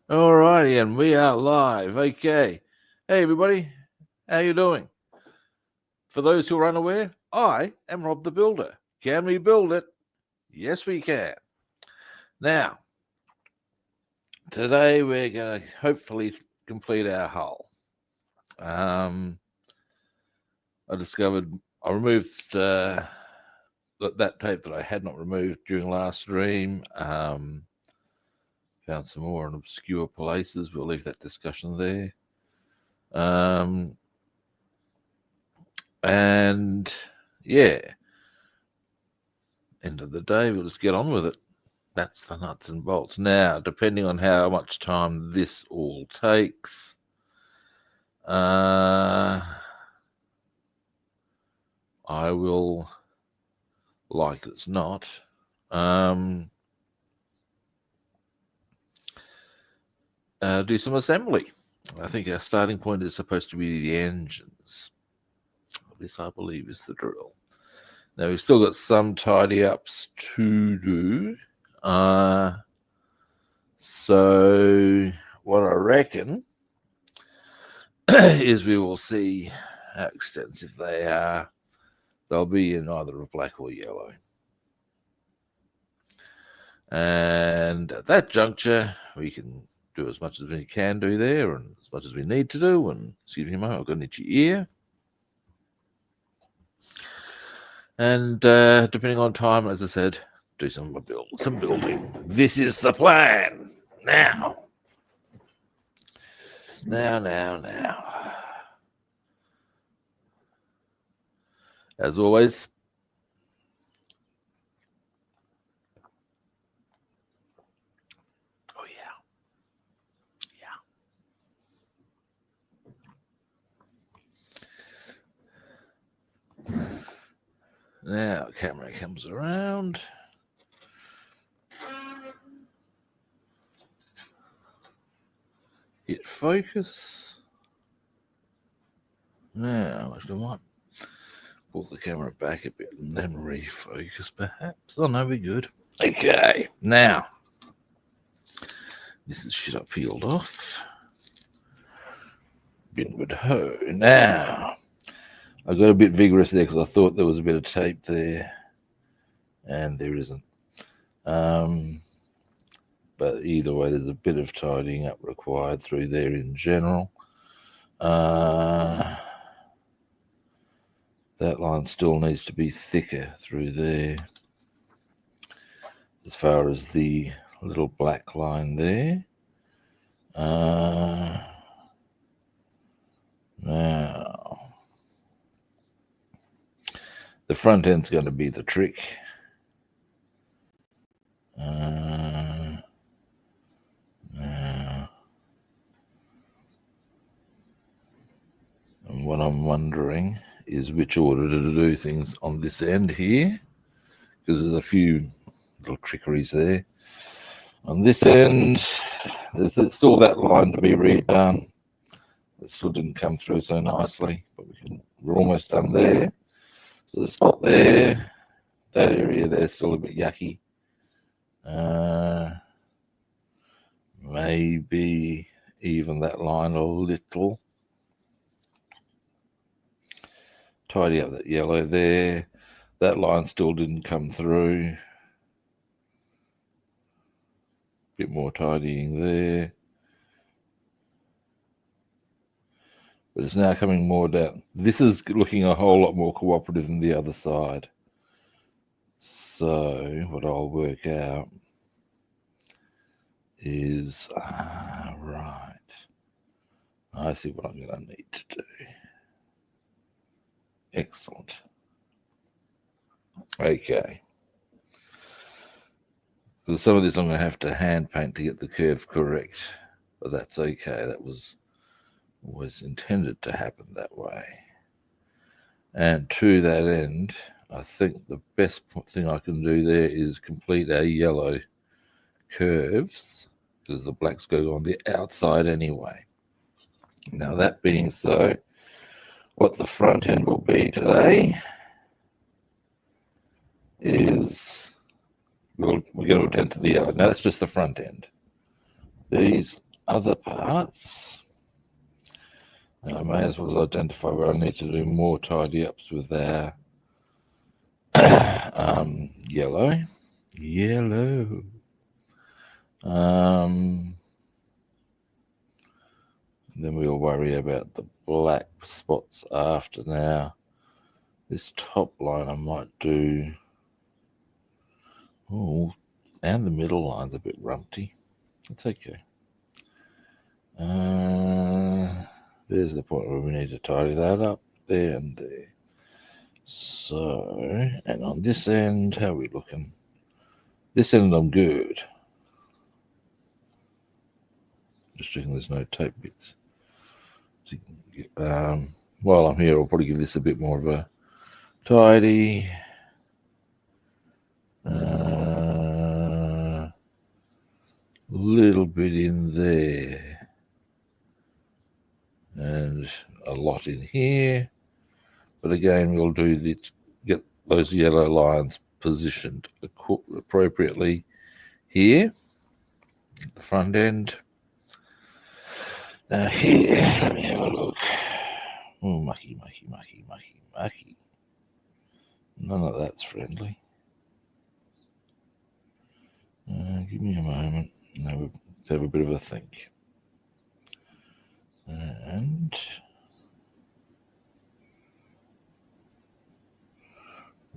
All righty, and we are live. Okay. Hey, everybody. How you doing? For those who are unaware, I am Rob the Builder. Can we build it? Yes, we can. Now, today we're going to hopefully complete our hull. I discovered I removed that tape that I had not removed during last stream. Found some more in obscure places. We'll leave that discussion there. And yeah, end of the day, we'll just get on with it. That's the nuts and bolts. Now, depending on how much time this all takes, I will, like it's not, do some assembly. I think our starting point is supposed to be the engines. This, I believe, is the drill. Now, we've still got some tidy ups to do. So, what I reckon is we will see how extensive they are. They'll be in either a black or yellow. And at that juncture, we can do as much as we can do there and as much as we need to do. And excuse me a moment, I've got an itchy ear. And depending on time, as I said, do some building. This is the plan. Now. As always, oh yeah. Now, camera comes around. Hit focus. Now, I might pull the camera back a bit and then refocus, perhaps. Oh, no, we're good. Okay, now, this is shit I peeled off. Binwood hoe. Now, I got a bit vigorous there because I thought there was a bit of tape there, and there isn't. But either way, there's a bit of tidying up required through there in general. That line still needs to be thicker through there. As far as the little black line there. Now, the front end's going to be the trick. And what I'm wondering is which order to do things on this end here, because there's a few little trickeries there. On this end, there's still that line to be redone. It still didn't come through so nicely, but we're almost done there. So the spot there, that area there's still a bit yucky. Maybe even that line a little. Tidy up that yellow there. That line still didn't come through. Bit more tidying there. But it's now coming more down. This is looking a whole lot more cooperative than the other side. So what I'll work out is, right, I see what I'm going to need to do. Excellent. Okay. Because some of this I'm going to have to hand paint to get the curve correct, but that's okay. That was always intended to happen that way. And to that end, I think the best thing I can do there is complete our yellow curves, because the black's got to go on the outside anyway. Now, that being so, what the front end will be today is we're going to attend to the yellow. Now, that's just the front end. These other parts. I may as well identify where I need to do more tidy ups with our yellow. Then we'll worry about the black spots after. Now, this top line I might do. Oh, and the middle line's a bit rumpty. That's okay. There's the point where we need to tidy that up. There and there. So, and on this end, how are we looking? This end I'm good. Just checking there's no tape bits. While I'm here, I'll probably give this a bit more of a tidy. Little bit in there. And a lot in here. But again, we'll do this, get those yellow lines positioned appropriately here, the front end. Now here, let me have a look. Oh, mucky. None of that's friendly. Give me a moment. Now we'll have a bit of a think. And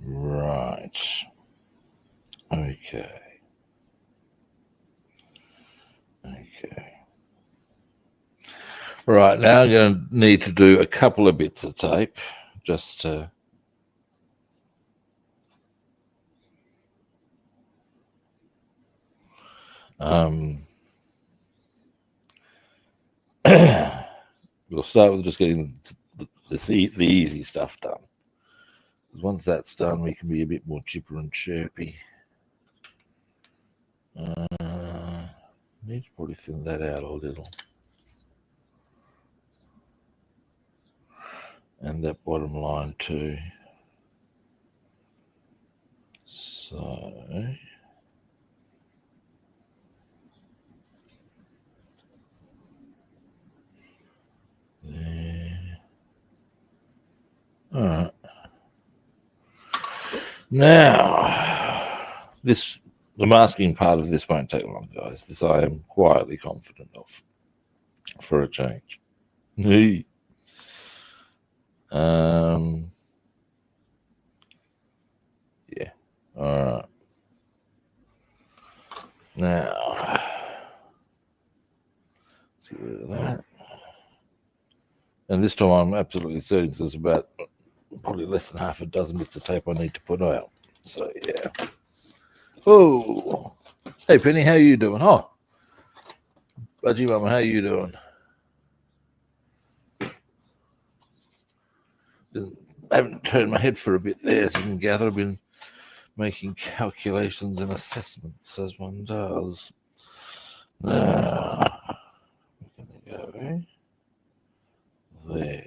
right. Okay. Right, now I'm going to need to do a couple of bits of tape just to we'll start with just getting the easy stuff done. Once that's done, we can be a bit more chipper and chirpy. Need to probably thin that out a little. And that bottom line too. So there. All right. Now, the masking part of this won't take long, guys. This I am quietly confident of, for a change. Yeah. All right. Now, let's get rid of that. And this time I'm absolutely certain there's about probably less than half a dozen bits of tape I need to put out. So yeah. Oh, hey Penny, how you doing? Oh, Budgie Mama, how you doing? I haven't turned my head for a bit there, as you can gather. I've been making calculations and assessments as one does. Now, we're going to go there.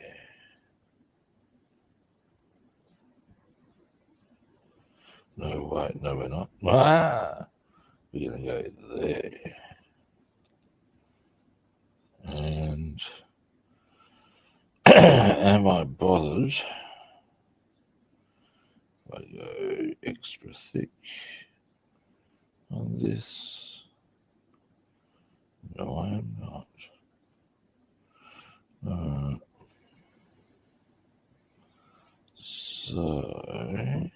No, wait, no, we're not. We're going to go there. And am I bothered if I go extra thick on this? No, I am not. So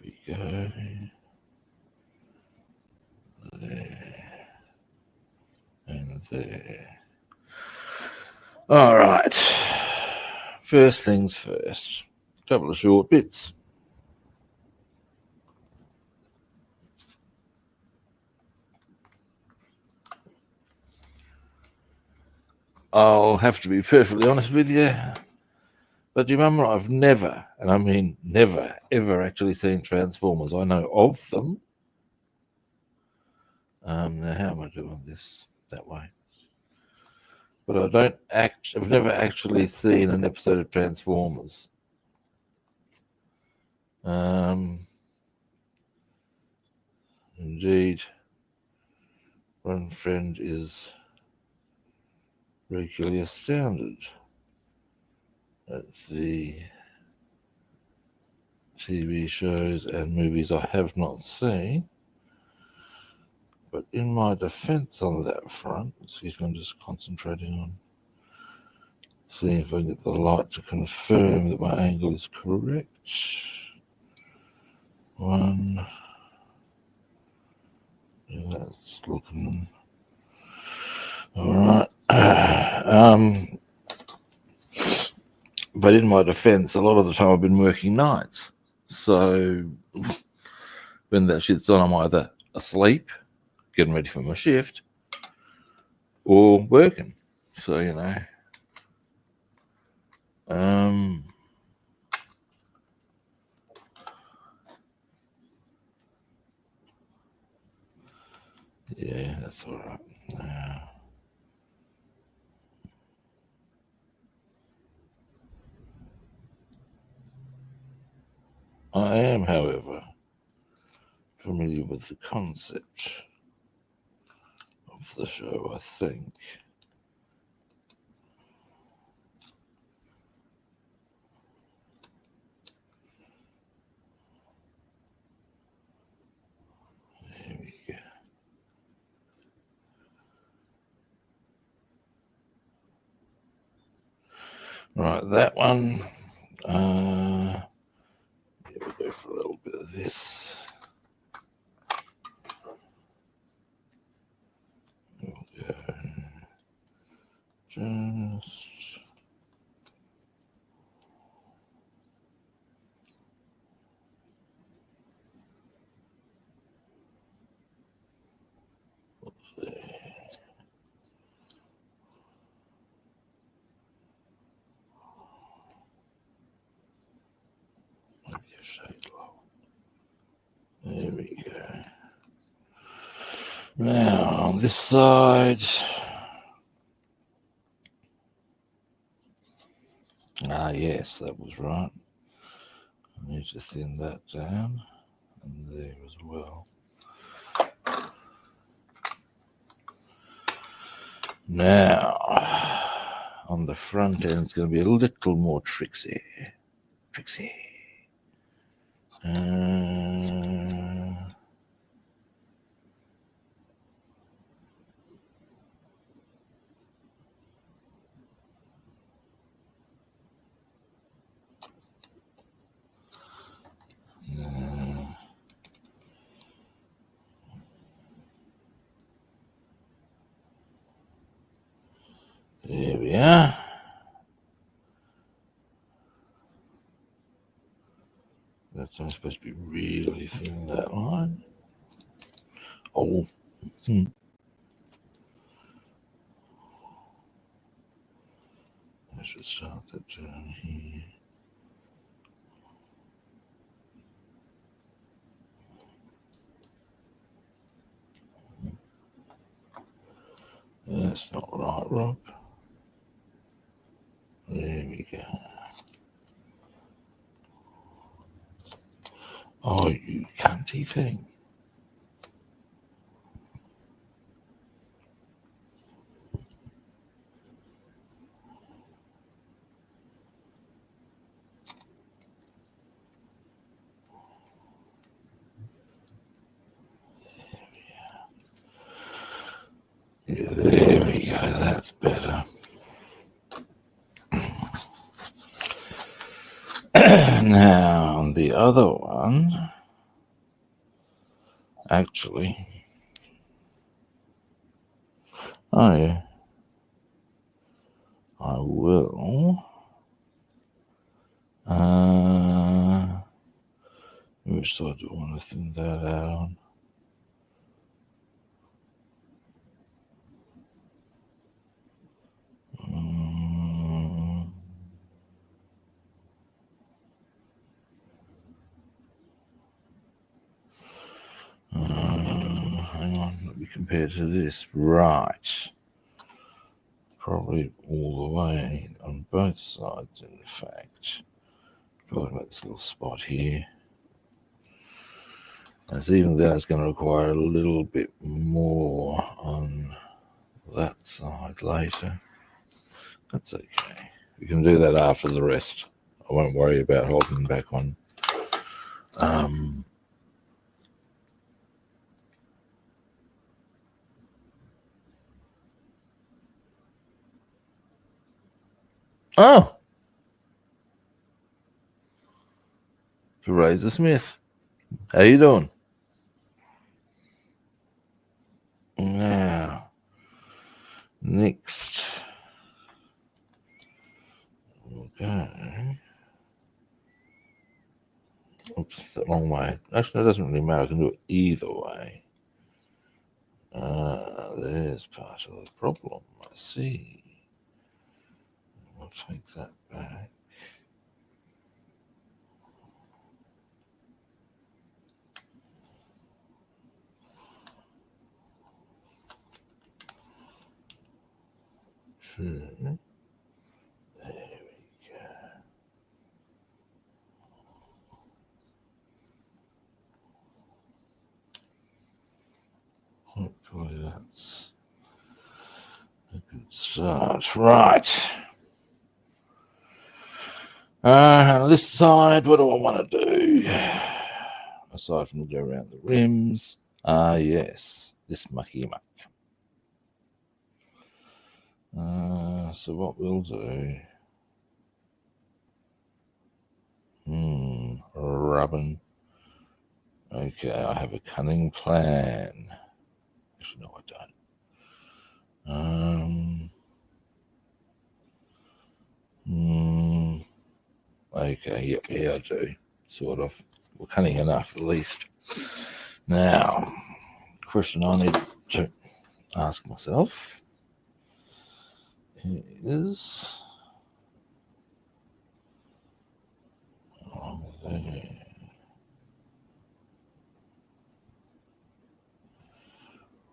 we go there and there. All right. First things first. A couple of short bits. I'll have to be perfectly honest with you, but do you remember I've never, and I mean never, ever actually seen Transformers. I know of them. Now how am I doing this that way? But I've never actually seen an episode of Transformers. Indeed, One friend is regularly astounded at the TV shows and movies I have not seen. But in my defense on that front, excuse me, I'm just concentrating on seeing if I can get the light to confirm that my angle is correct. One. Yeah, that's looking all right. But in my defense, a lot of the time I've been working nights. So when that shit's on, I'm either asleep, getting ready for my shift, or working. So, yeah, that's all right. I am, however, familiar with the concept of the show, I think. There we go. Right, that one. We'll go for a little bit of this. We'll go just. There we go. Now on this side. Ah, yes, that was right. I need to thin that down, and there as well. Now, on the front end, it's going to be a little more tricksy. Tricksy. There we are. That's I'm supposed to be really thin, that line. Oh. I should start that down here. That's not right, Rob. There we go. Oh, you cunty thing. Yeah, there we go. That's better. Now, on the other one, actually, oh yeah, I will. Which side do I want to thin that out on? Hang on, let me compare to this. Right. Probably all the way on both sides, in fact. Talking about this little spot here. As even then, it's going to require a little bit more on that side later. That's okay. We can do that after the rest. I won't worry about holding back on. Oh, Teresa Smith. How you doing? Now, next. Okay. Oops, the wrong way. Actually, it doesn't really matter. I can do it either way. There's part of the problem. I see. We'll take that back. There we go. Hopefully that's a good start. Right. This side, what do I want to do? Aside from go around the rims. Yes, this mucky muck. So what we'll do. Rubbing. Okay, I have a cunning plan. Actually, no, I don't. Okay, yep, yeah, I do. Sort of. Well, cunning enough, at least. Now, question I need to ask myself is.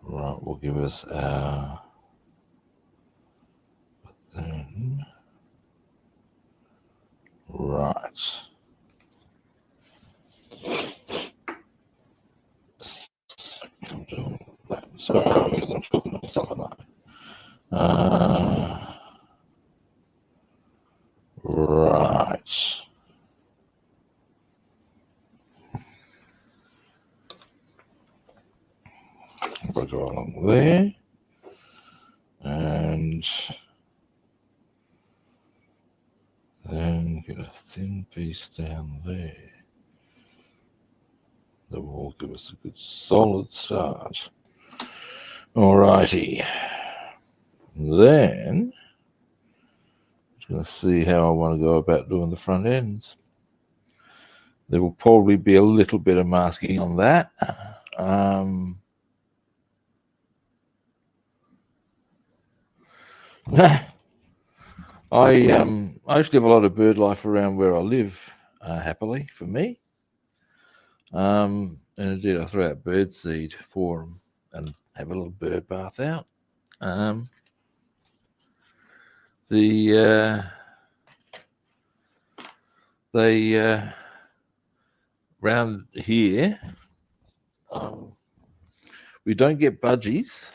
Right, will give us our. Then, right. I'm doing that. Sorry, I'm talking to myself on that. Right. We'll go along there. And then get a thin piece down there. That will give us a good solid start. Alrighty. Then I'm just going to see how I want to go about doing the front ends. There will probably be a little bit of masking on that. I actually have a lot of bird life around where I live, happily for me. And indeed, I throw out bird seed for them and have a little bird bath out. They round here, we don't get budgies.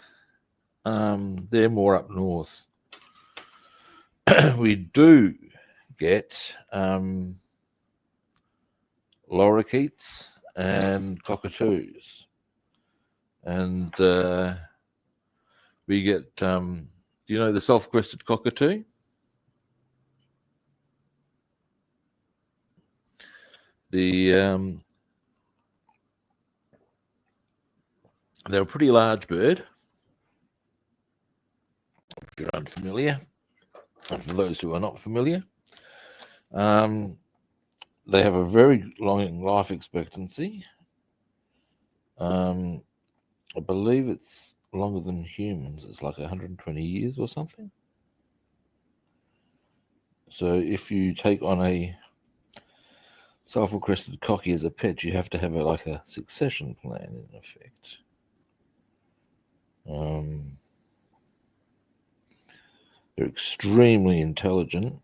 They're more up north. We do get lorikeets and cockatoos, and we get. Do you know the self-crested cockatoo? They're a pretty large bird. If you're unfamiliar, and for those who are not familiar, they have a very long life expectancy. I believe it's longer than humans. It's like 120 years or something. So if you take on a sulfur-crested cocky as a pet, you have to have like a succession plan in effect. They're extremely intelligent.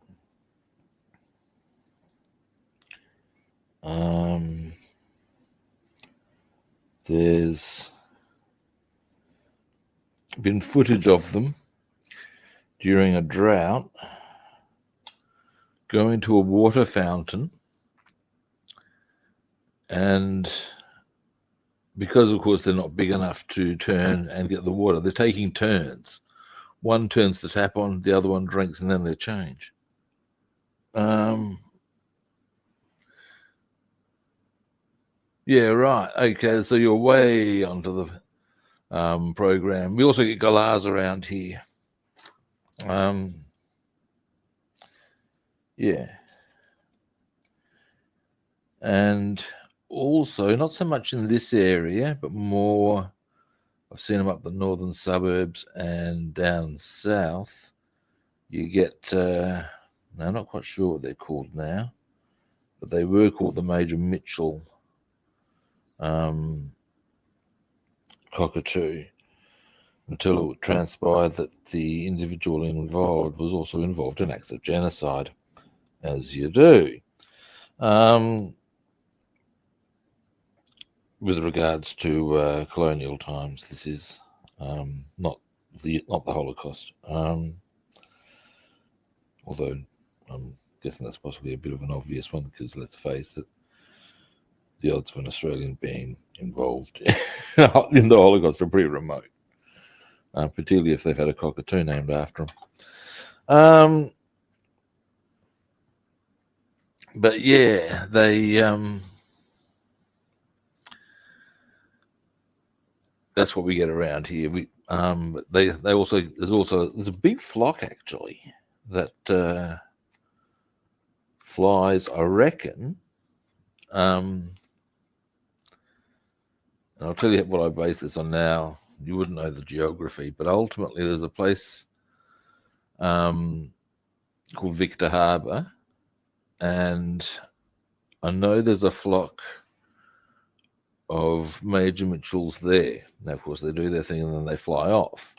been footage of them during a drought going to a water fountain, and because of course they're not big enough to turn and get the water, they're taking turns. One turns the tap on, the other one drinks, and then they change. Yeah, right. Okay, so you're way onto the program. We also get galahs around here. Yeah. And also, not so much in this area, but more, I've seen them up the northern suburbs and down south. You get, now I'm not quite sure what they're called now, but they were called the Major Mitchell cockatoo, until it transpired that the individual involved was also involved in acts of genocide, as you do. With regards to colonial times, this is not the Holocaust. Although I'm guessing that's possibly a bit of an obvious one, because let's face it, the odds of an Australian being involved in the Holocaust are pretty remote, particularly if they've had a cockatoo named after them. But yeah, they that's what we get around here. They also there's a big flock actually that flies, I reckon. And I'll tell you what I base this on now. You wouldn't know the geography, but ultimately there's a place called Victor Harbour, and I know there's a flock of Major Mitchells there. Now, of course, they do their thing and then they fly off.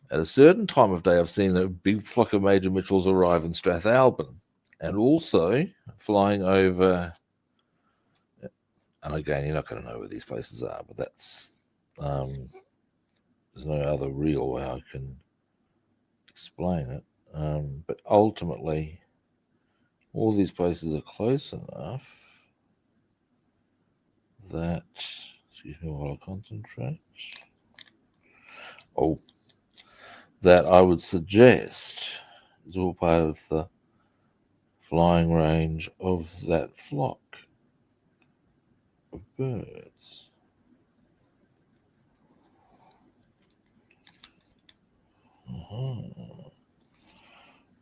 At a certain time of day, I've seen a big flock of Major Mitchells arrive in Strathalbyn, and also flying over. And again, you're not going to know where these places are, but that's there's no other real way I can explain it. But ultimately, all these places are close enough that, excuse me while I concentrate, that I would suggest is all part of the flying range of that flock of birds.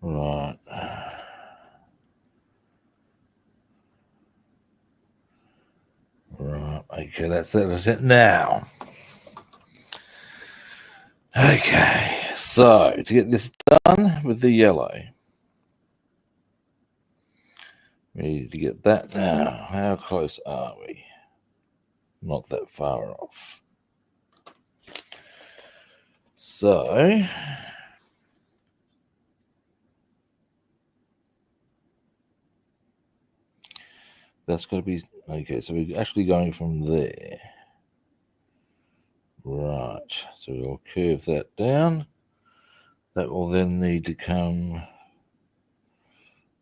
Right. Right. Okay, that's it. Now. Okay, so to get this done with the yellow, we need to get that now. How close are we? Not that far off. So that's got to be okay. So we're actually going from there. Right. So we'll curve that down. That will then need to come.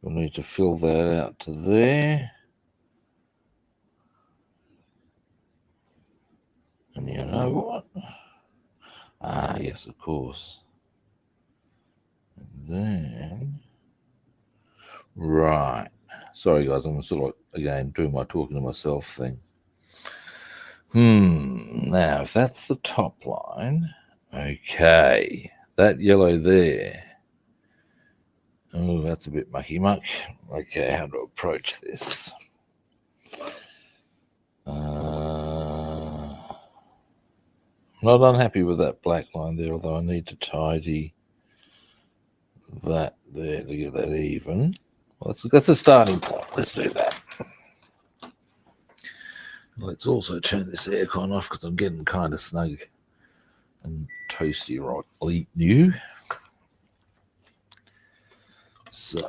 We'll need to fill that out to there. And you know what? Ah, yes, of course. And then, right. Sorry, guys, I'm sort of, again, doing my talking to myself thing. Now, if that's the top line, okay, that yellow there. Oh, that's a bit mucky muck. Okay, how to approach this? Not unhappy with that black line there, although I need to tidy that there to get that even. Well, that's a starting point. Let's do that. Let's also turn this aircon off because I'm getting kind of snug and toasty right. I'll eat you. So,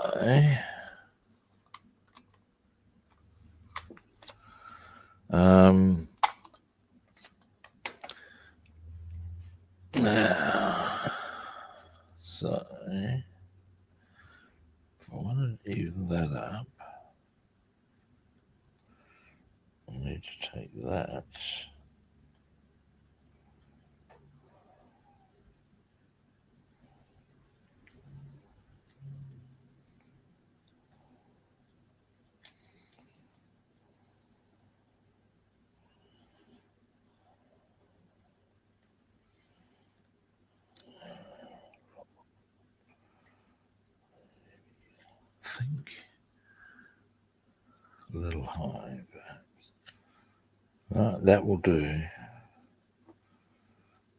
So, if I wanted to even that up, I need to take that. I think a little high, perhaps. Right, that will do.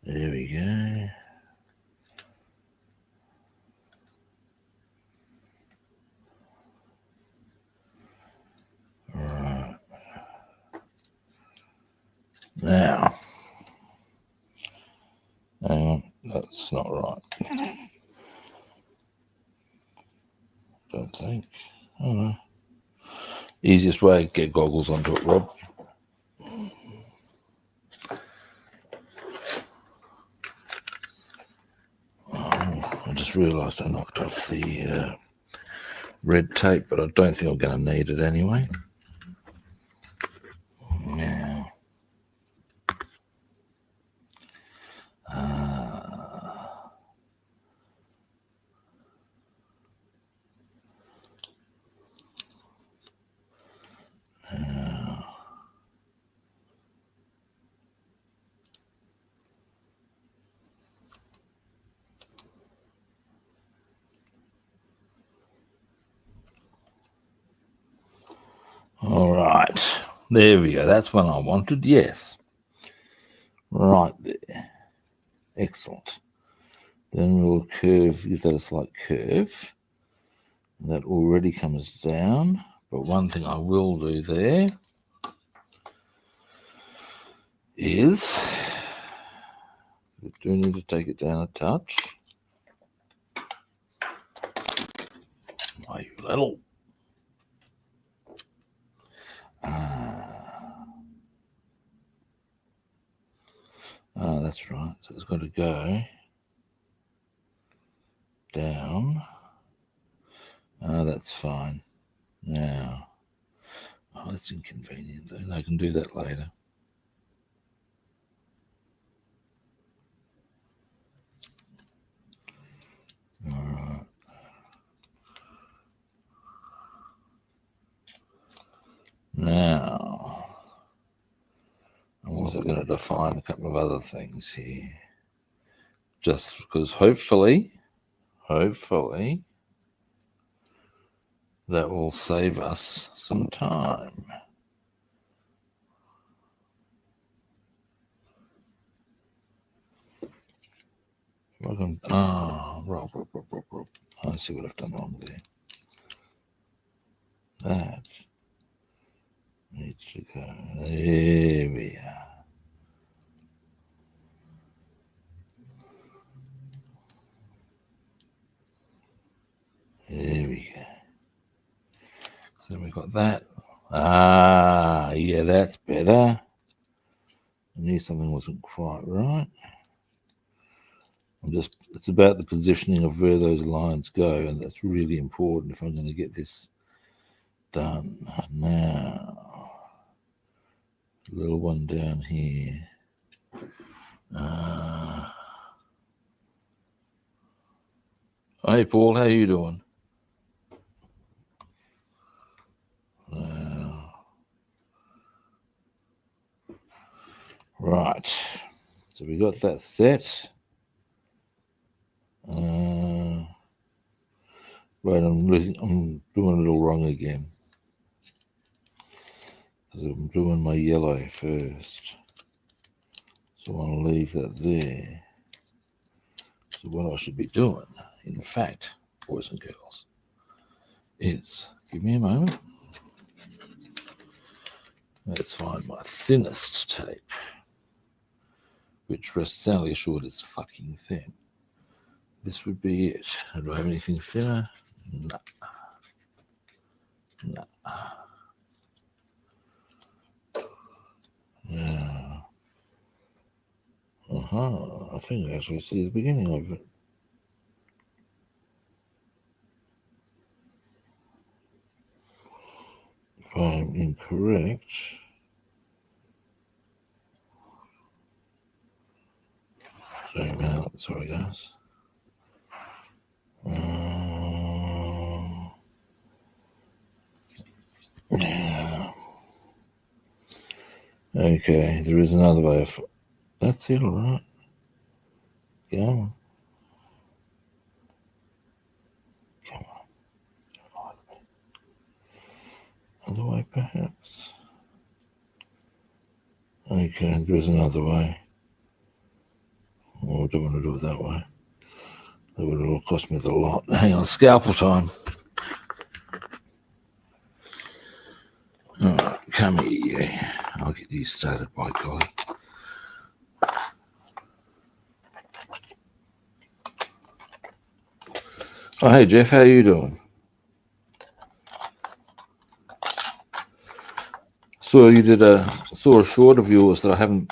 There we go. Right. Now, hang on, that's not right. Don't think. Oh, no. Easiest way, get goggles onto it, Rob. Oh, I just realised I knocked off the red tape, but I don't think I'm going to need it anyway. Now, all right, there we go. That's what I wanted. Yes, right there. Excellent. Then we'll curve, give that a slight curve. That already comes down. But one thing I will do there is we do need to take it down a touch. Oh, you little. That's right. So it's got to go down. That's fine. Now, oh, that's inconvenient. And I can do that later. All right. Now, I'm also going to define a couple of other things here. Just because hopefully, that will save us some time. Welcome. Rob. I see what I've done wrong there. That needs to go. There we are. There we go. So we've got that. Yeah, that's better. I knew something wasn't quite right. It's about the positioning of where those lines go, and that's really important if I'm going to get this done. Now, a little one down here. Hey, Paul, how you doing? Right, so we got that set. Right, I'm doing it all wrong again. Because I'm doing my yellow first. So I'll leave that there. So what I should be doing, in fact, boys and girls, is, give me a moment. Let's find my thinnest tape, which rests soundly assured is fucking thin. This would be it. Do I have anything thinner? No. Yeah. I think I actually see the beginning of it. I'm incorrect, zoom out, sorry guys. Okay, there is another way of. That's it, all right. Come on. Come on. Other way, perhaps. Okay, there is another way. Oh, I don't want to do it that way. That would have cost me a lot. Hang on, scalpel time. Alright, come here. I'll get you started, by golly. Oh, hey Jeff, how you doing? Saw you did saw a short of yours that I haven't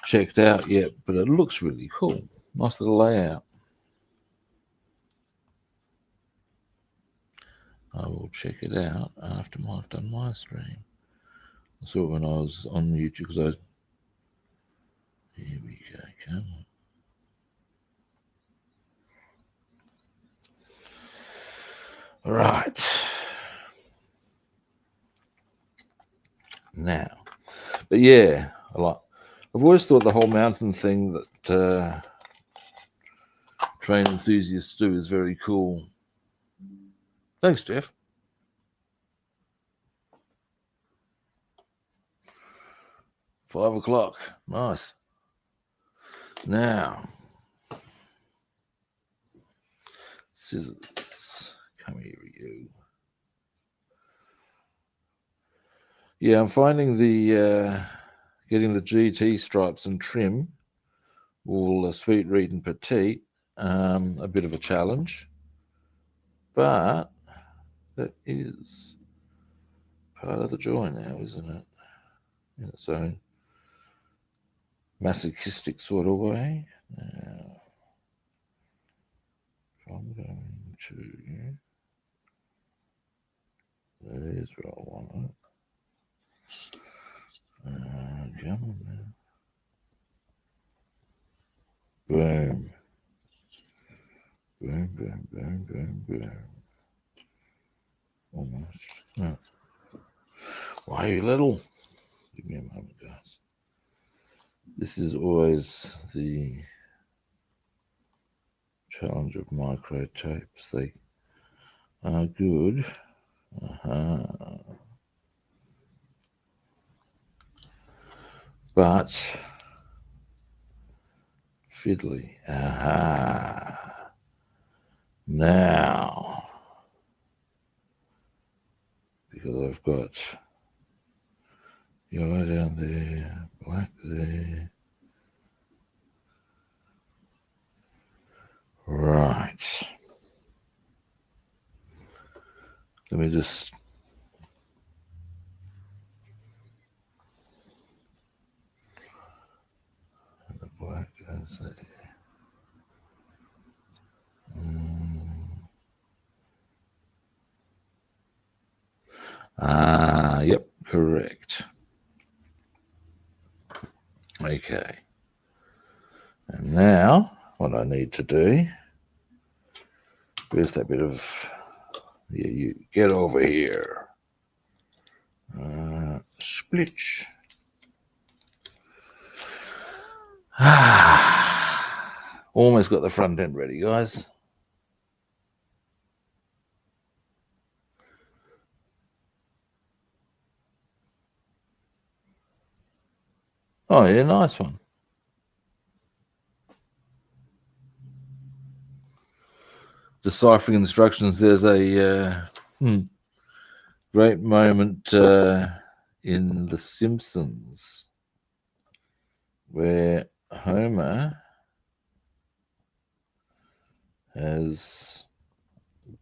checked out yet, but it looks really cool. Nice little layout. I will check it out after I've done my stream. I saw it when I was on YouTube because here we go, come on. Right. Now, but yeah, I've always thought the whole mountain thing that train enthusiasts do is very cool. Thanks, Jeff. $5:00. Nice. Now, scissors. Come here, you. Yeah, I'm finding the getting the GT stripes and trim, all sweet, reed, and petite, a bit of a challenge, but that is part of the joy now, isn't it? In its own masochistic sort of way. Now, I'm going to. That is where I want it. Come on now. Boom. Boom, boom, boom, boom, boom. Almost. No. Why are you little? Give me a moment, guys. This is always the challenge of micro tapes. They are good. But fiddly. Now, because I've got yellow down there, black there. Right. Let me just. And the black goes there. Yep, correct. Okay. And now, what I need to do, where's that bit of, yeah, you get over here. Splitch. Almost got the front end ready, guys. Oh, yeah, nice one. Deciphering instructions. There's a great moment in The Simpsons where Homer has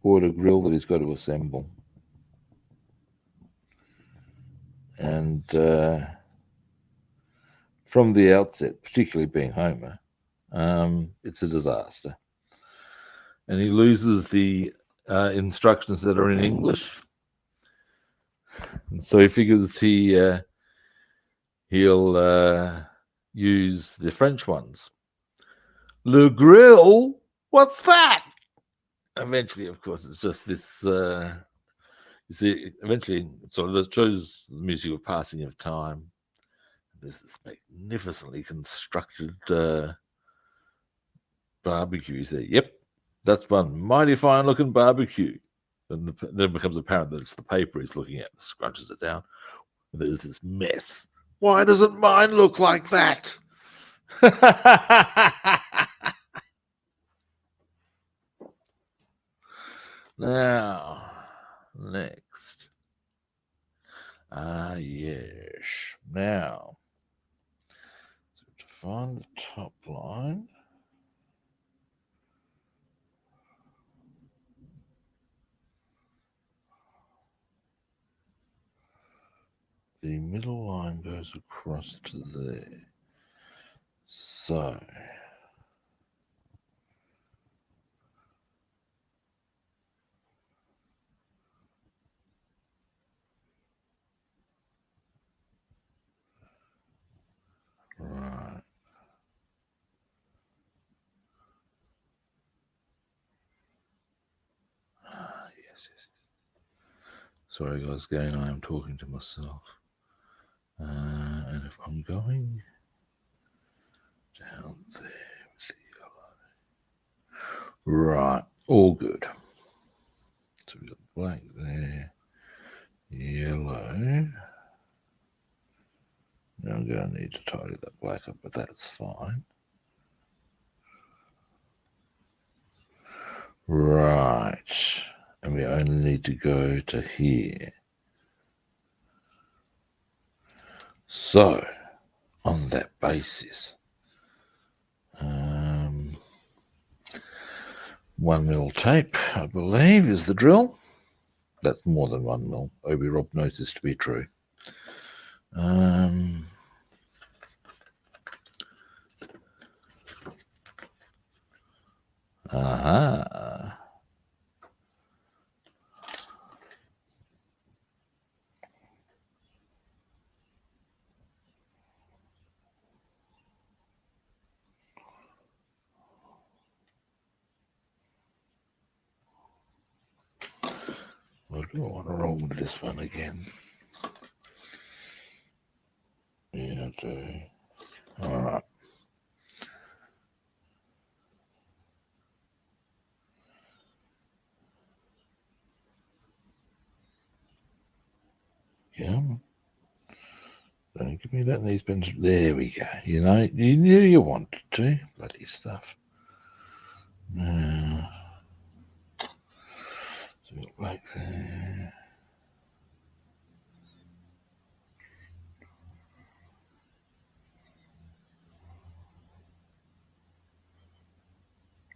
bought a grill that he's got to assemble. And from the outset, particularly being Homer, it's a disaster. And he loses the instructions that are in English. And so he figures he'll use the French ones. Le Grill? What's that? Eventually, of course, it's just this. You see, eventually, so that shows the music of passing of time. There's this magnificently constructed barbecue. You say, "Yep, that's one mighty fine-looking barbecue." And then it becomes apparent that it's the paper he's looking at. Scrunches it down. There's this mess. Why doesn't mine look like that? Now, next. Yes. Now, so to find the top line. The middle line goes across to there. So, right. Yes. Sorry, guys, again, I am talking to myself. And if I'm going down there with the yellow. Right, all good. So we've got black there, yellow. Now I'm going to need to tidy that black up, but that's fine. Right, and we only need to go to here. So, on that basis, 1 mil tape, I believe, is the drill. That's more than 1 mil. Obi Rob knows this to be true. Aha. I don't want to roll with this one again. Yeah, I do. All right. Yeah. Don't give me that in these pens. There we go. You know, you knew you wanted to. Bloody stuff. Now, so like there.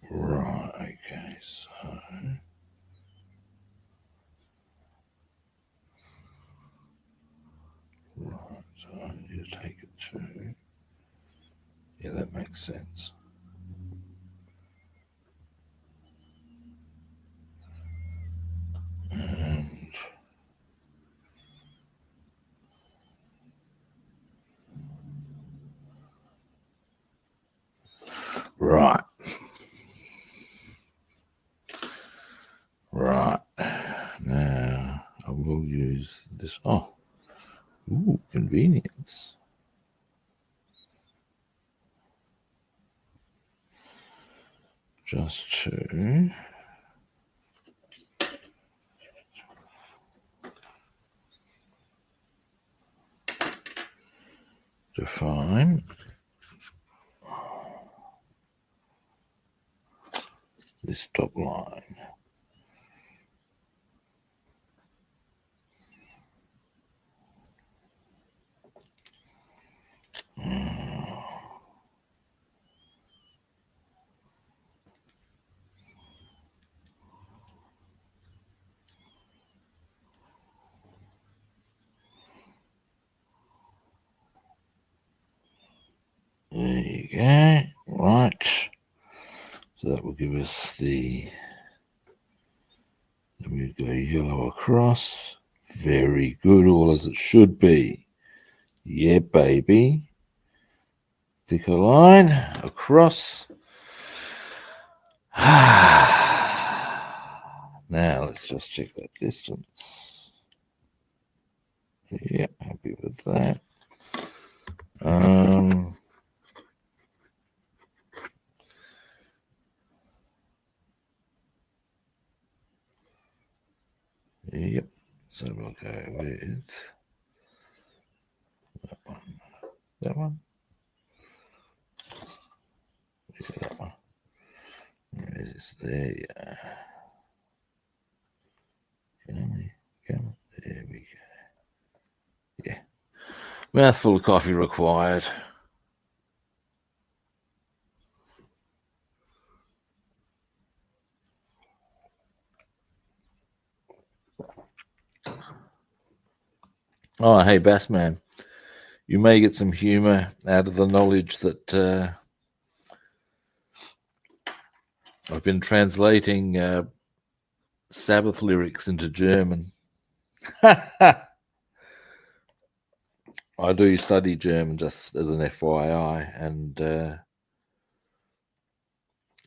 Right, okay, so right, so I need to take it to, yeah, that makes sense. And right. Right. Now I will use this. Oh, ooh, convenience. Just to define this top line. There you go. Right. So that will give us the. Then we go yellow across Very good, all as it should be. Yeah, baby. Thicker line across. Now let's just check that distance. Yeah, happy with that. Yep. So we'll go with that one. That one. Yeah, that one. Where is this? There you are. Come. There we go. Yeah. Mouthful of coffee required. Oh, hey, Bassman. You may get some humour out of the knowledge that I've been translating Sabbath lyrics into German. I do study German, just as an FYI, and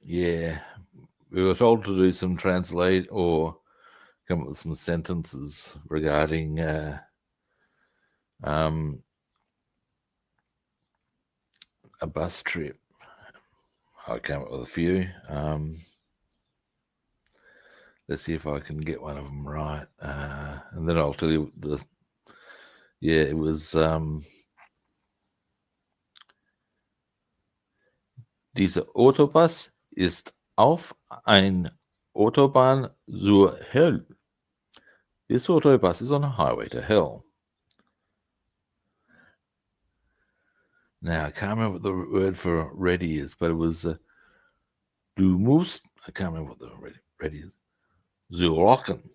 yeah, we were told to do some translate or come up with some sentences regarding a bus trip. I came up with a few. Let's see if I can get one of them right, and then I'll tell you the. Yeah, it was. Diese Autobus ist auf ein Autobahn zur Hölle. This autobus is on a highway to hell. Now, I can't remember what the word for ready is, but it was du musst, I can't remember what the ready is. Zu rocken.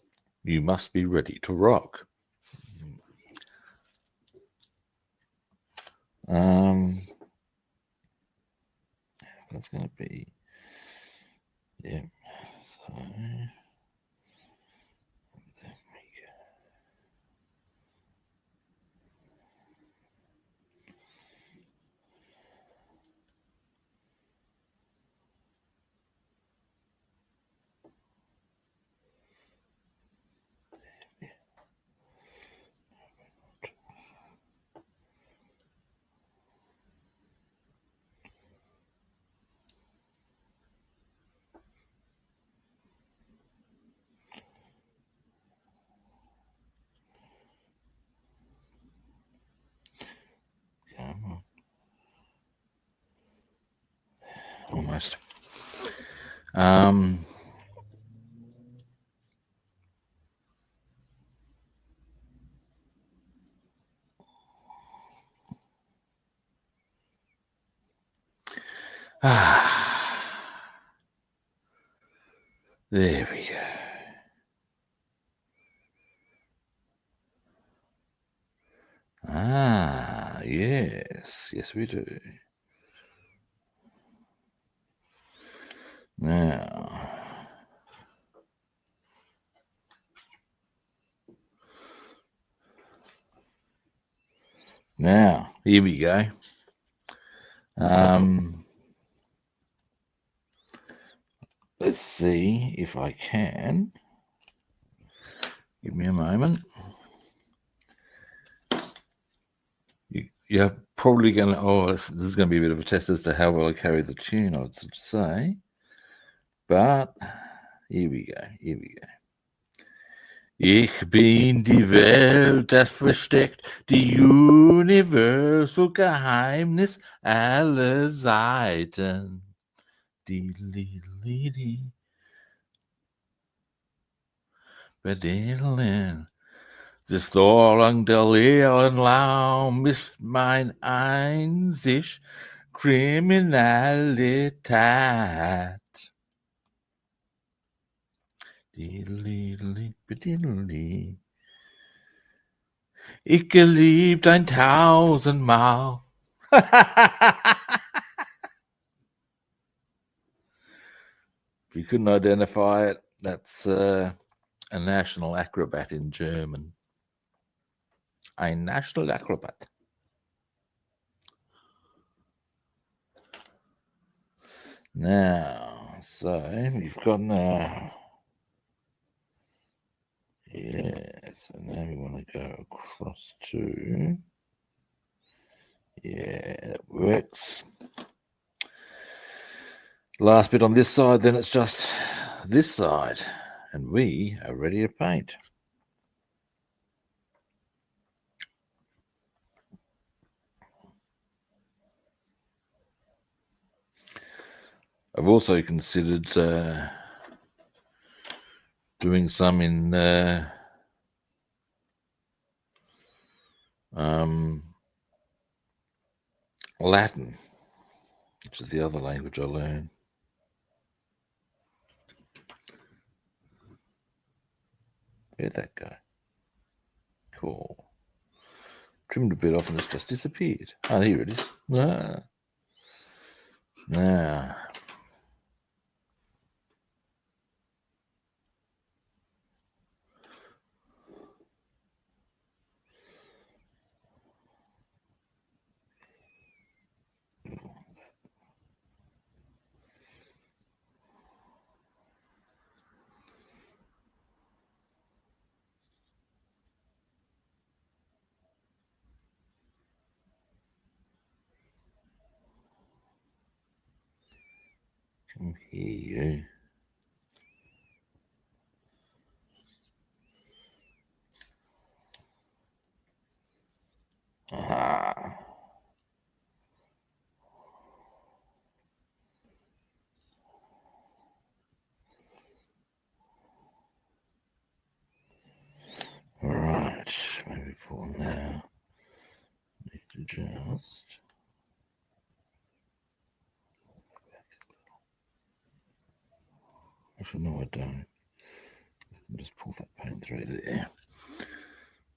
You must be ready to rock. That's going to be, yeah. So, there we go. Come on. Almost. There we go. Yes. Yes, we do. Now, here we go. Let's see if I can. Give me a moment. You're probably going to, this is going to be a bit of a test as to how well I carry the tune, I would say. But here we go. Ich bin die Welt, das versteckt die Universal Geheimnis aller Seiten. Bedeln. Das Dorlang der leeren Raum ist mein Einsicht Kriminalität. Ich geliebt 1000-mal. If you couldn't identify it, that's a national acrobat in German. a national acrobat. Now, so we've got now. Yeah, so now we want to go across to. Yeah, it works. Last bit on this side, then it's just this side, and we are ready to paint. I've also considered doing some in Latin, which is the other language I learned. Where'd that go? Cool. Trimmed a bit off and it's just disappeared. Oh, here it is. Ah. Now, come here, you. Ah. All right, maybe for now. Need to just. Actually, no, I don't. Just pull that paint through there.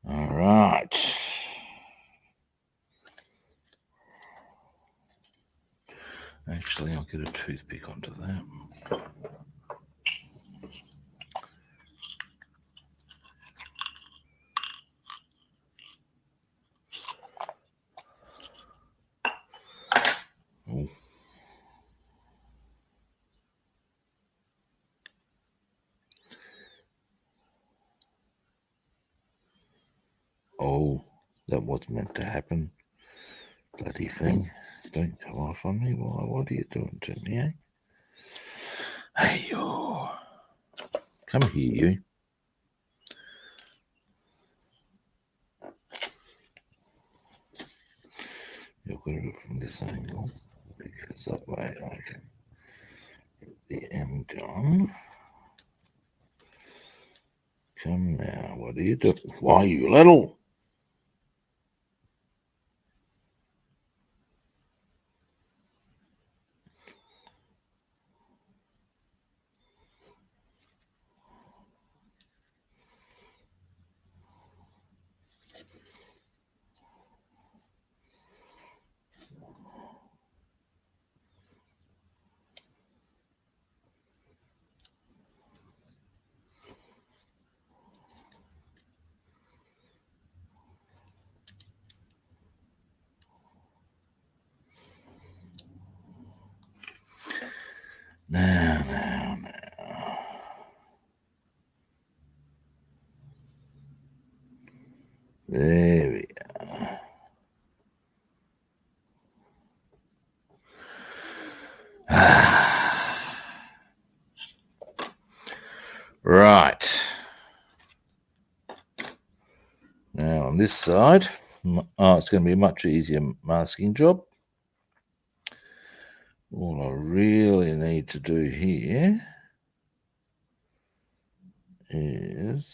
All right. Actually, I'll get a toothpick onto that. Oh. Oh, that was meant to happen. Bloody thing. Don't go off on me. Why? What are you doing to me, eh? Hey, you. Come here, you. You've got to do it from this angle because that way I can get the end on. Come now. What are you doing? Why, you little? Now. There we are. Right. Now on this side, it's going to be a much easier masking job. All I really need to do here is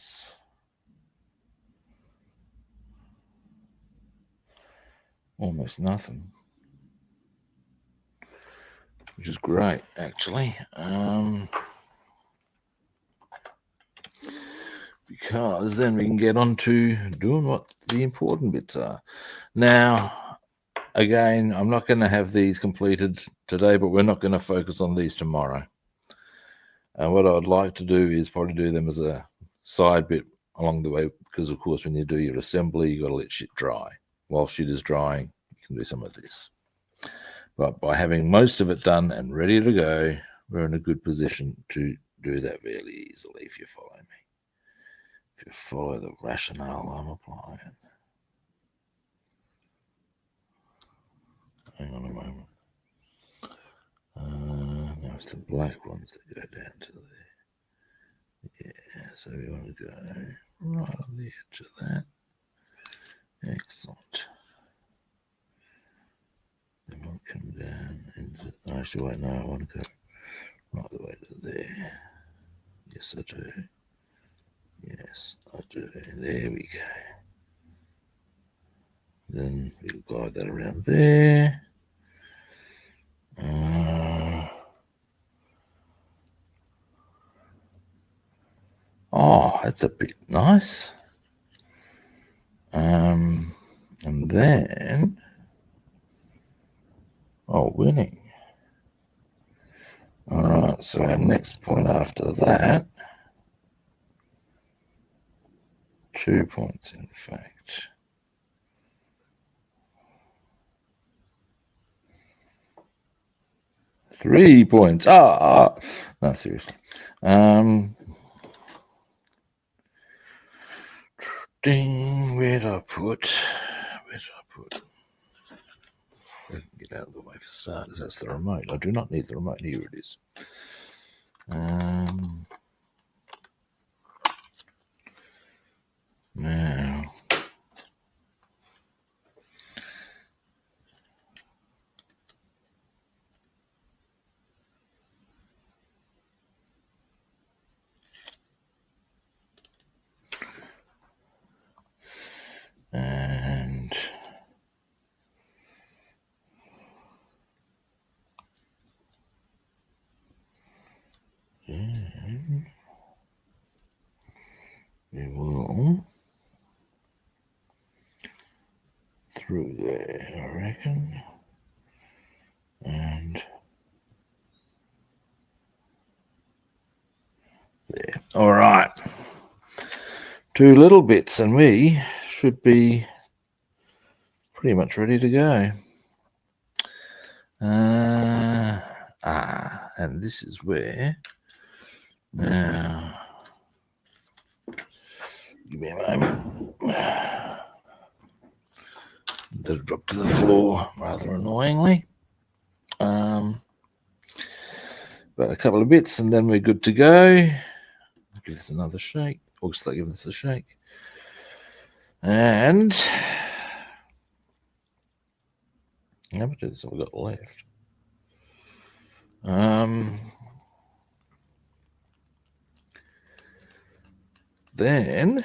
almost nothing, which is great actually, because then we can get on to doing what the important bits are. Now, again, I'm not going to have these completed today, but we're not going to focus on these tomorrow. What I'd like to do is probably do them as a side bit along the way, because of course when you do your assembly, you got to let shit dry. While shit is drying, you can do some of this. But by having most of it done and ready to go, we're in a good position to do that fairly easily, if you follow me. If you follow the rationale I'm applying. Hang on a moment. Now it's the black ones that go down to there. Yeah, so we want to go right on the edge of that. Excellent. Then we'll come down into. Actually, wait, no, I want to go right the way to there. Yes, I do. Yes, I do. There we go. Then we'll guide that around there. Oh, that's a bit nice. And then, winning. All right, so our next point after that, 2 points in fact. 3 points. No, seriously. Ding, where did I put? I can get out of the way for starters. That's the remote. I do not need the remote. Here it is. Now, and we will through there, I reckon, and there. All right, 2 little bits, and we should be pretty much ready to go. And this is where. Now, give me a moment. That dropped to the floor rather annoyingly. But a couple of bits, and then we're good to go. Give this another shake. Or just give this a shake. And how much of this have we got left? Then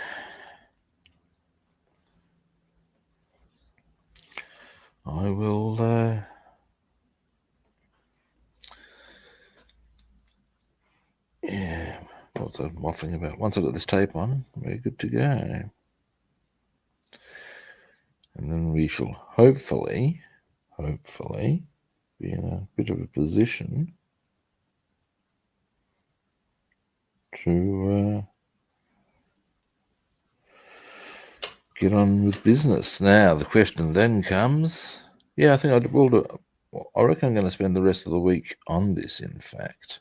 I will what's I'm waffling about? Once I've got this tape on, we're good to go. And then we shall hopefully be in a bit of a position to get on with business. Now, the question then comes, I think I will do. I reckon I'm going to spend the rest of the week on this, in fact.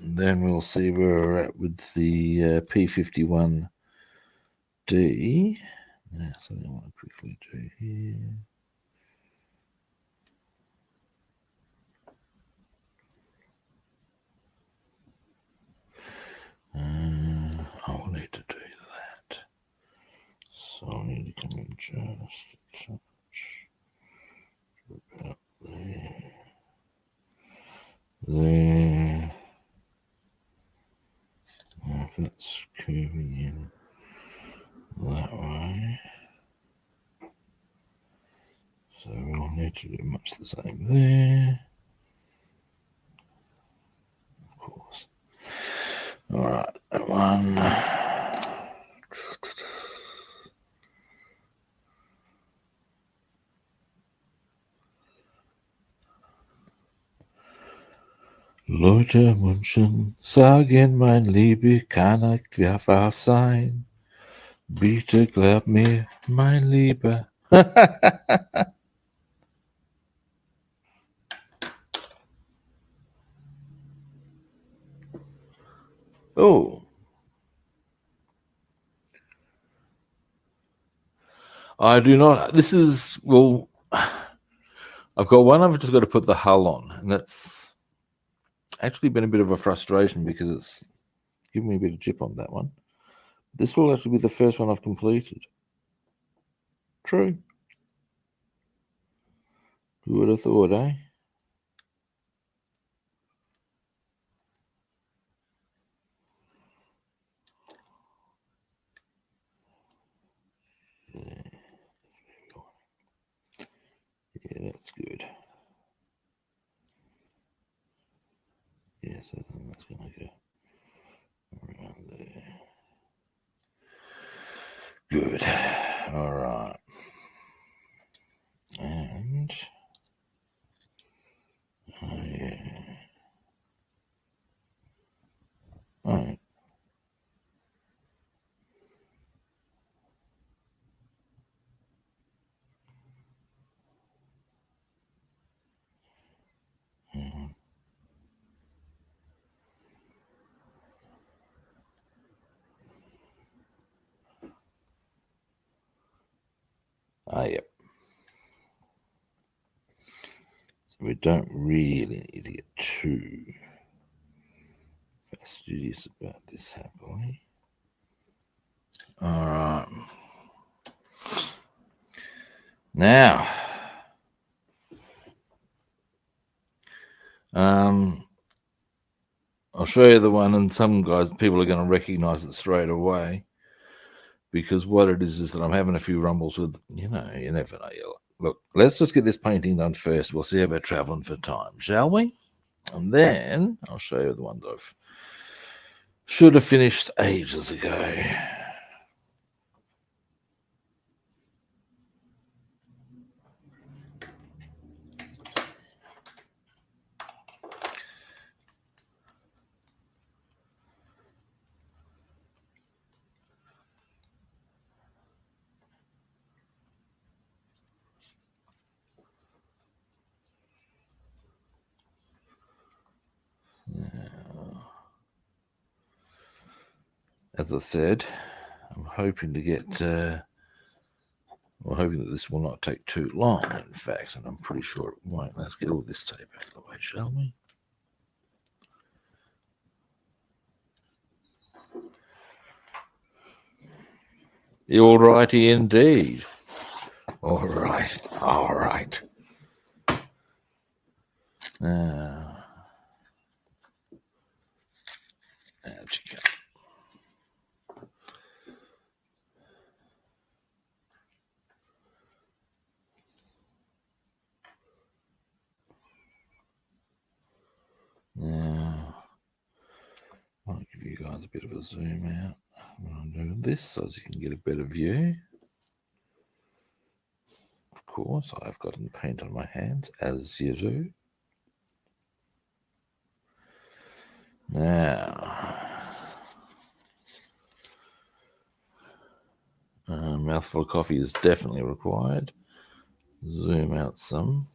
Then we'll see where we're at with the P51D. Now, something I want to quickly do here. I'll need to do that. So I'll need to come in just a touch. About there. There. Now if that's curving in that way. So we'll need to do much the same there. Of course. Alright, one. Leute München sagen, mein Liebe kann nicht wahr sein. Bitte glaub mir, mein Lieber. Oh, I do not. This is, well, I've got one I've just got to put the hull on, and that's actually been a bit of a frustration because it's given me a bit of chip on that one. This will actually be the first one I've completed. True. Who would have thought, eh? Yeah, that's good. Yeah, so then that's going to go around there. Good. All right. And, oh, yeah. All right. Mhm. Yep. So we don't really need to get too fastidious about this, have we? All right. Now, I'll show you the one, and some guys, people are going to recognize it straight away because what it is that I'm having a few rumbles with, you never know. Look, let's just get this painting done first. We'll see about traveling for time, shall we? And then I'll show you the ones I've should have finished ages ago. As I said, I'm hoping to get, hoping that this will not take too long, in fact, and I'm pretty sure it won't. Let's get all this tape out of the way, shall we? All righty indeed. All right, all right. Now, out you go. Now, I'll give you guys a bit of a zoom out when I'm doing this so you can get a better view. Of course, I've got paint on my hands, as you do. Now, a mouthful of coffee is definitely required. Zoom out some.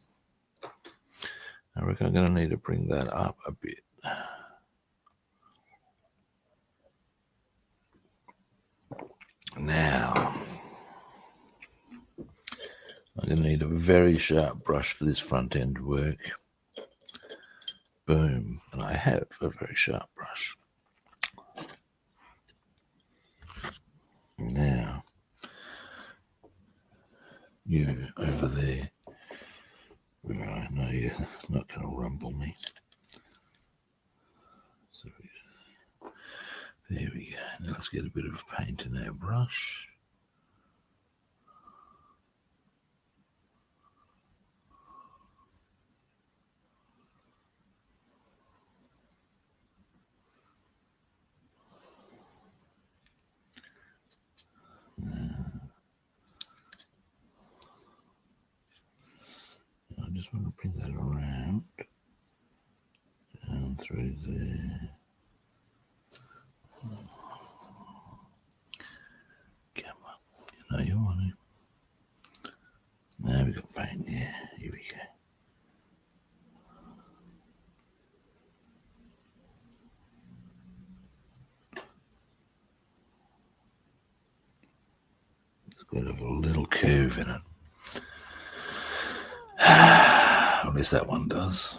I reckon I'm going to need to bring that up a bit. Now, I'm going to need a very sharp brush for this front end work. Boom. And I have a very sharp brush. Now, you over there, where I know you're not going to rumble me. So there we go. Now let's get a bit of paint in our brush. I just want to bring that around. Down One through there. Come on, you know you want it. Now we've got paint, yeah, here we go. It's got a little curve in it. At least that one does.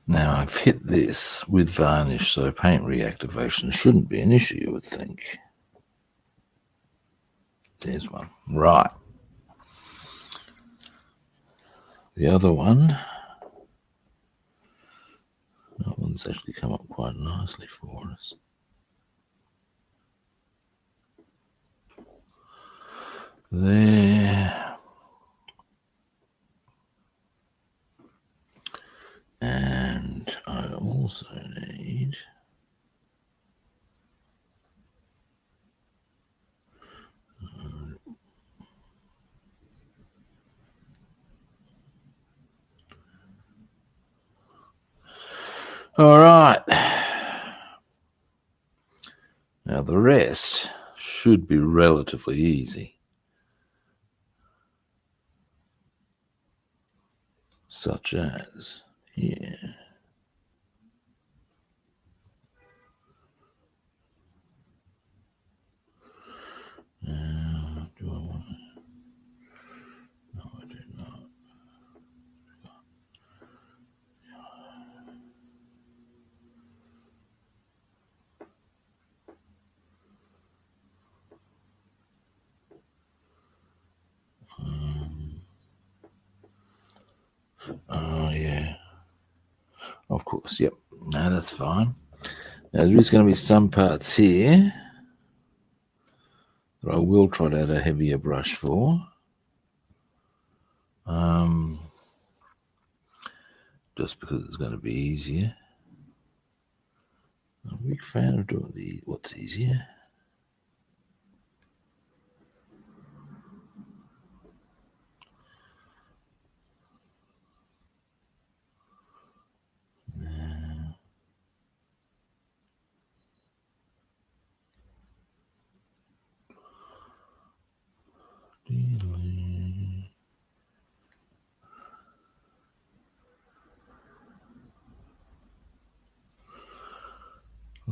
Now I've hit this with varnish, so paint reactivation shouldn't be an issue, you would think. There's one. Right. The other one, that one's actually come up quite nicely for us. There. And I also need all right. Now the rest should be relatively easy. Such as here. Now, do I want to? No, I do not. Oh, yeah. Of course, yep. No, that's fine. Now, there is going to be some parts here that I will trot out a heavier brush for. Just because it's going to be easier. I'm a big fan of doing what's easier.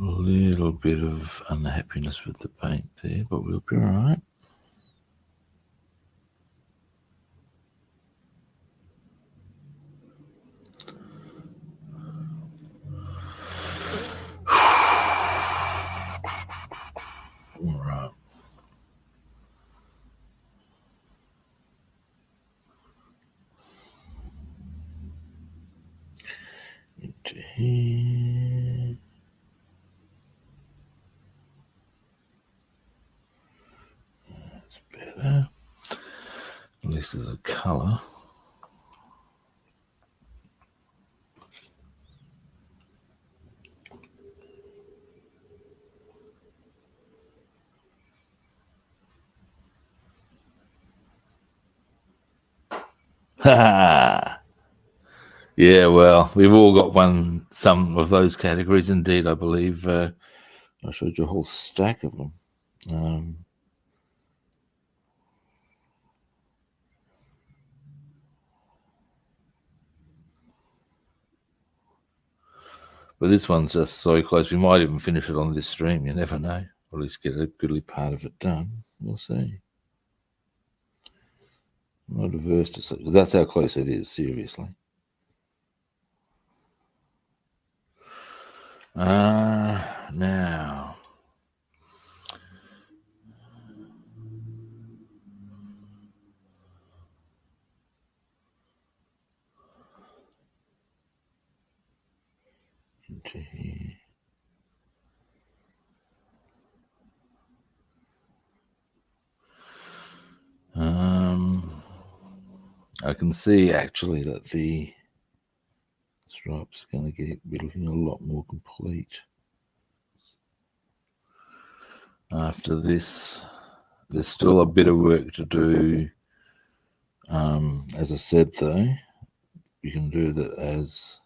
A little bit of unhappiness with the paint there, but we'll be all right. All right. Into here. That's better. At least there's a colour. Ha! Yeah, well, we've all got some of those categories. Indeed, I believe I showed you a whole stack of them. But this one's just so close. We might even finish it on this stream. You never know. Or at least get a goodly part of it done. We'll see. I'm not averse to such. That's how close it is, seriously. Now. Into here. I can see actually that the stripes are going to be looking a lot more complete after this There's still a bit of work to do. As I said, though, you can do that as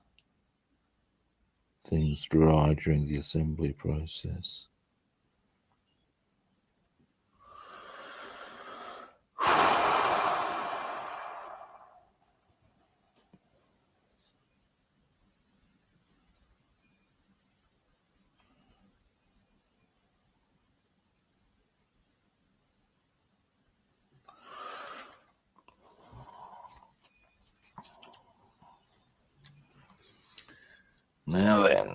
things dry during the assembly process. Now then,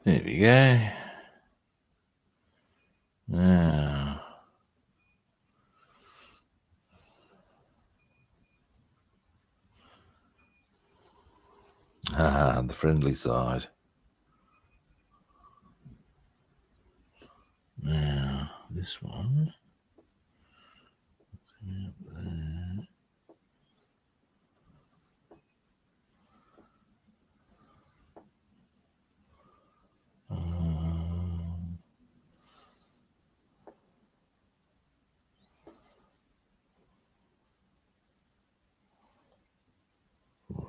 there we go. Now, the friendly side. Now, this one.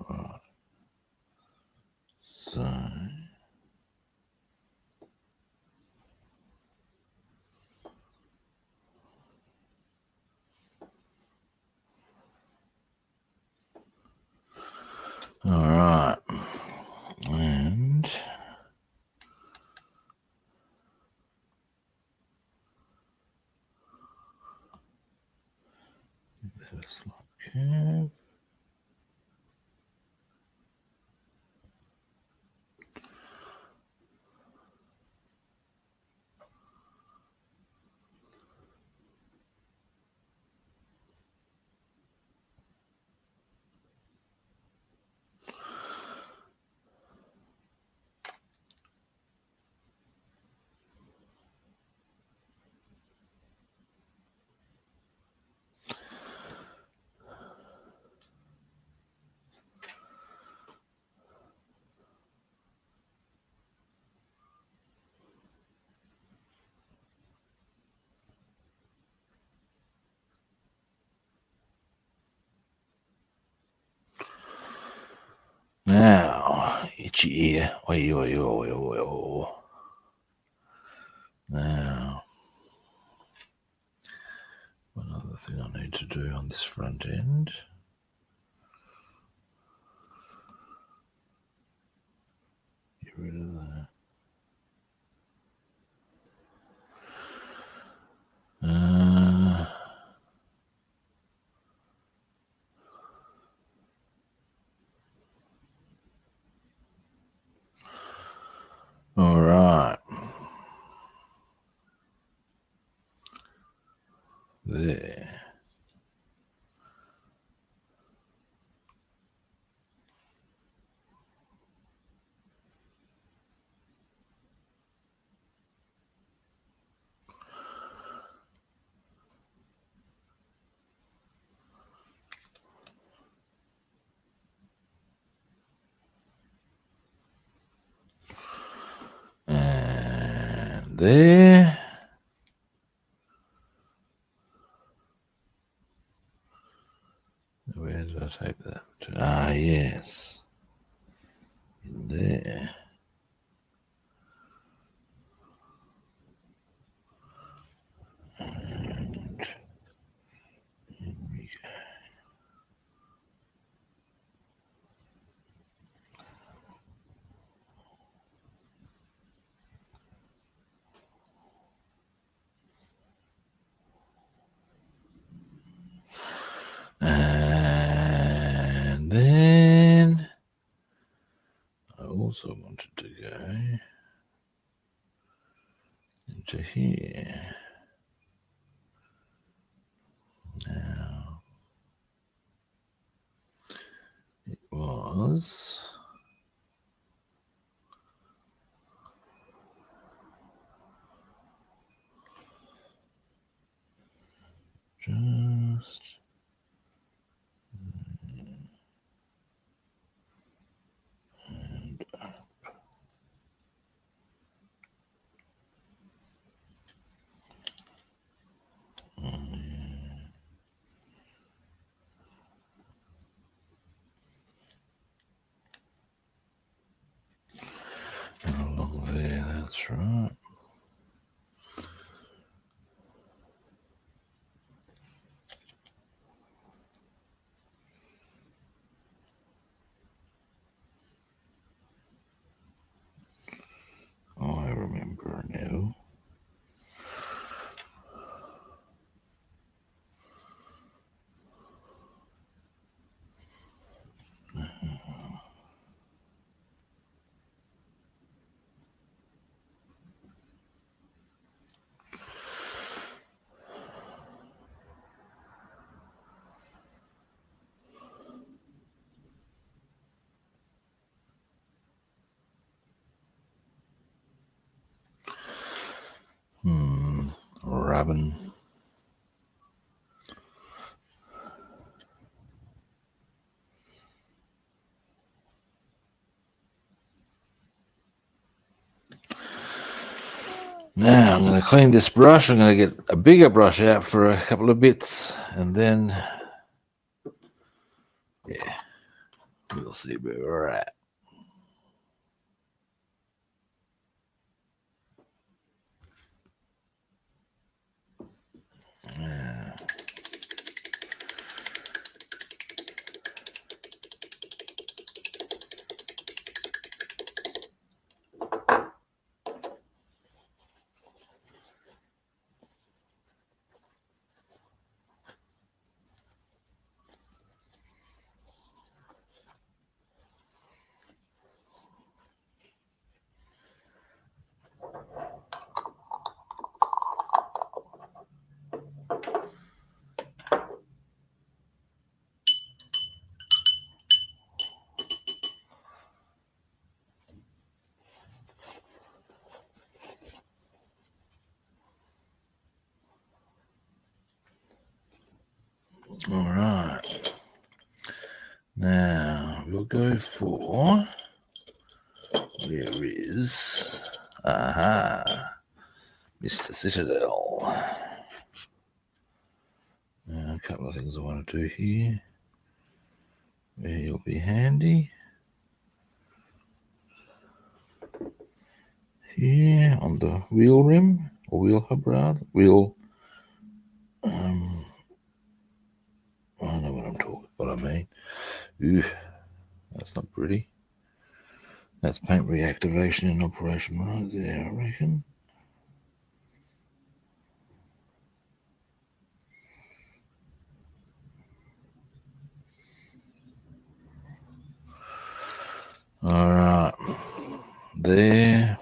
Right. So, all right, and just like curve. Now, itchy ear. Oi, oi, oi, oi, oi. Now, one other thing I need to do on this front end. Get rid of that. All right. There. And there. Where did I take that to? Ah, yes. In there. And in we go. And then I also wanted to go into here. Now, it was Just and up. And along there, that's right. I remember now. Rubbing. Now I'm going to clean this brush. I'm going to get a bigger brush out for a couple of bits, and then, yeah, we'll see where we're at. Yeah. All right. Now we'll go for, where is, Mr. Citadel. Now, a couple of things I want to do here. Where you'll be handy. Here on the wheel rim, or wheel hub rather. I know what I mean. Ooh, that's not pretty. That's paint reactivation in operation right there, I reckon. All right, there.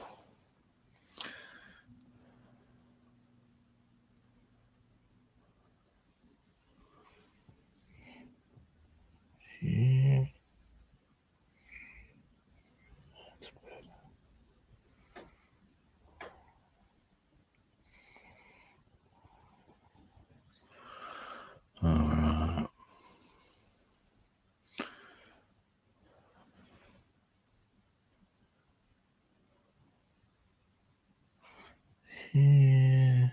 Here. That's better. All right. Here.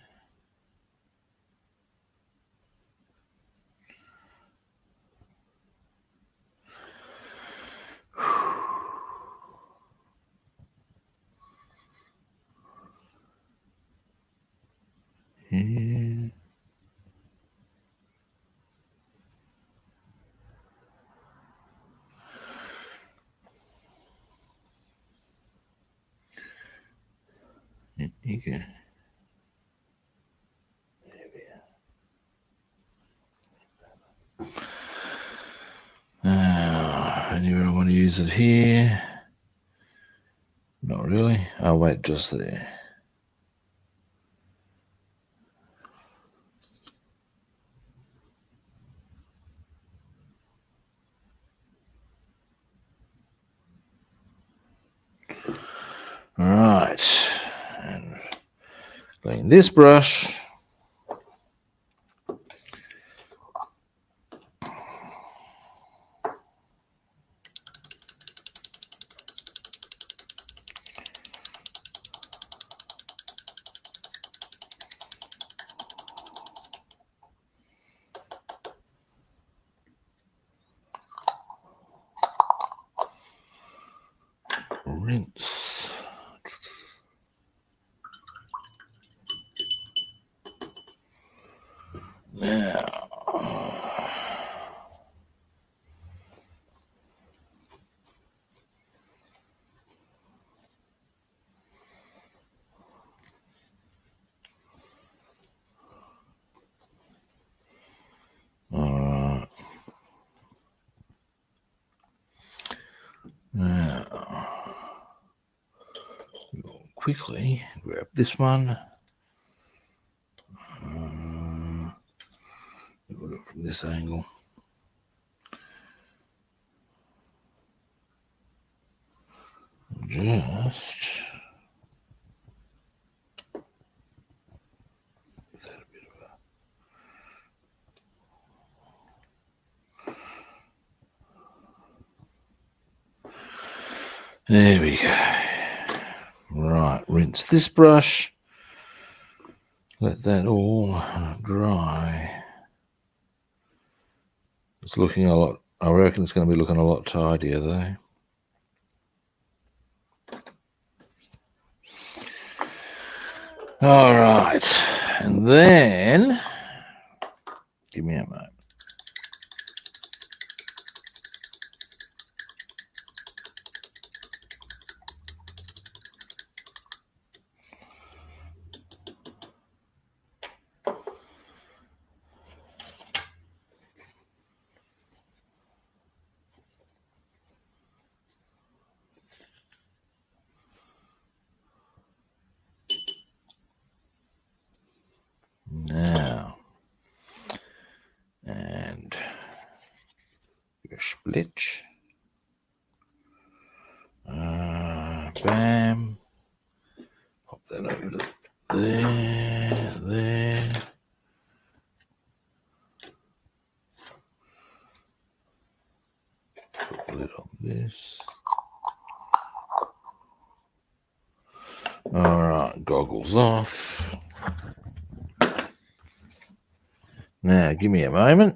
Here. There you go. There we are. Now, anywhere I want to use it here? Not really. Oh, wait, just there. All right, and clean this brush. Now, alright. Now, we'll quickly grab this one. Look at it from this angle. Just there we go. Right, rinse this brush. Let that all dry. It's looking a lot, I reckon it's going to be looking a lot tidier though. All right, and then, give me a moment. Now, and your splitch. Bam. Pop that over to there. Put a lid on this. All right, goggles off. Now, give me a moment.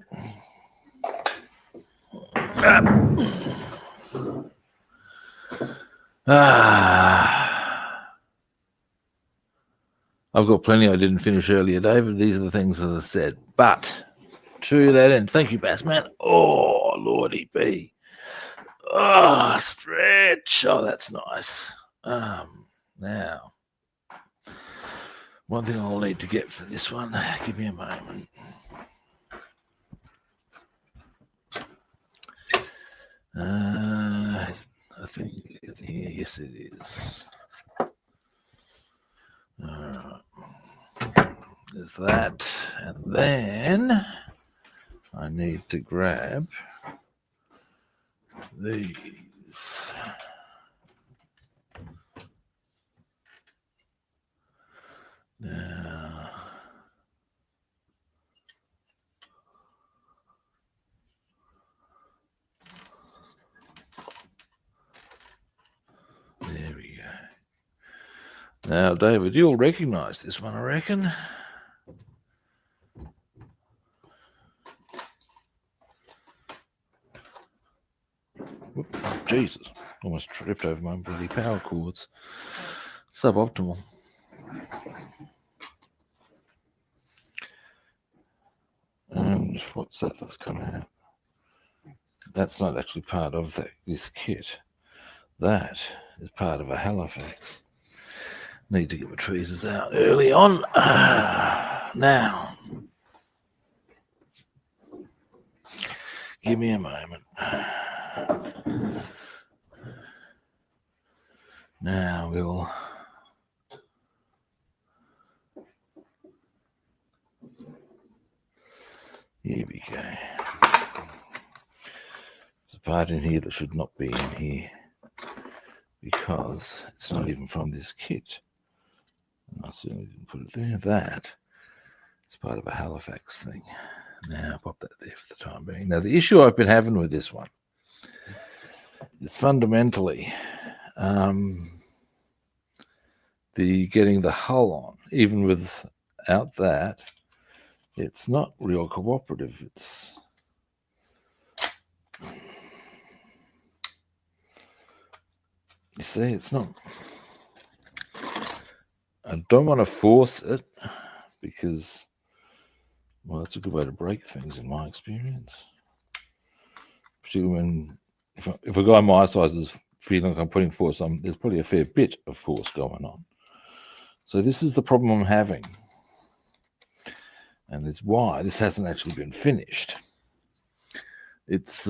I've got plenty I didn't finish earlier, David. These are the things, as I said. But to that end, thank you, Bassman. Oh, Lordy B. Oh, stretch. Oh, that's nice. Now, one thing I'll need to get for this one, give me a moment. I think it's here. Yes, it is. There's that. And then I need to grab these. Now, there we go. Now, David, you'll recognize this one, I reckon. Whoop, Jesus, almost tripped over my bloody power cords. Suboptimal. And what's that that's coming out? That's not actually part of this kit. That is part of a Halifax. Need to get my tweezers out early on. Now, give me a moment. Now we'll here we go. There's a part in here that should not be in here because it's not even from this kit. I certainly didn't put it there. That is part of a Halifax thing. Now pop that there for the time being. Now the issue I've been having with this one is fundamentally the getting the hull on. Even without that, it's not real cooperative. It's you see, it's not. I don't want to force it because Well, that's a good way to break things in my experience. Particularly when, if a guy my size is feeling like I'm putting force, there's probably a fair bit of force going on. So this is the problem I'm having. And it's why this hasn't actually been finished. It's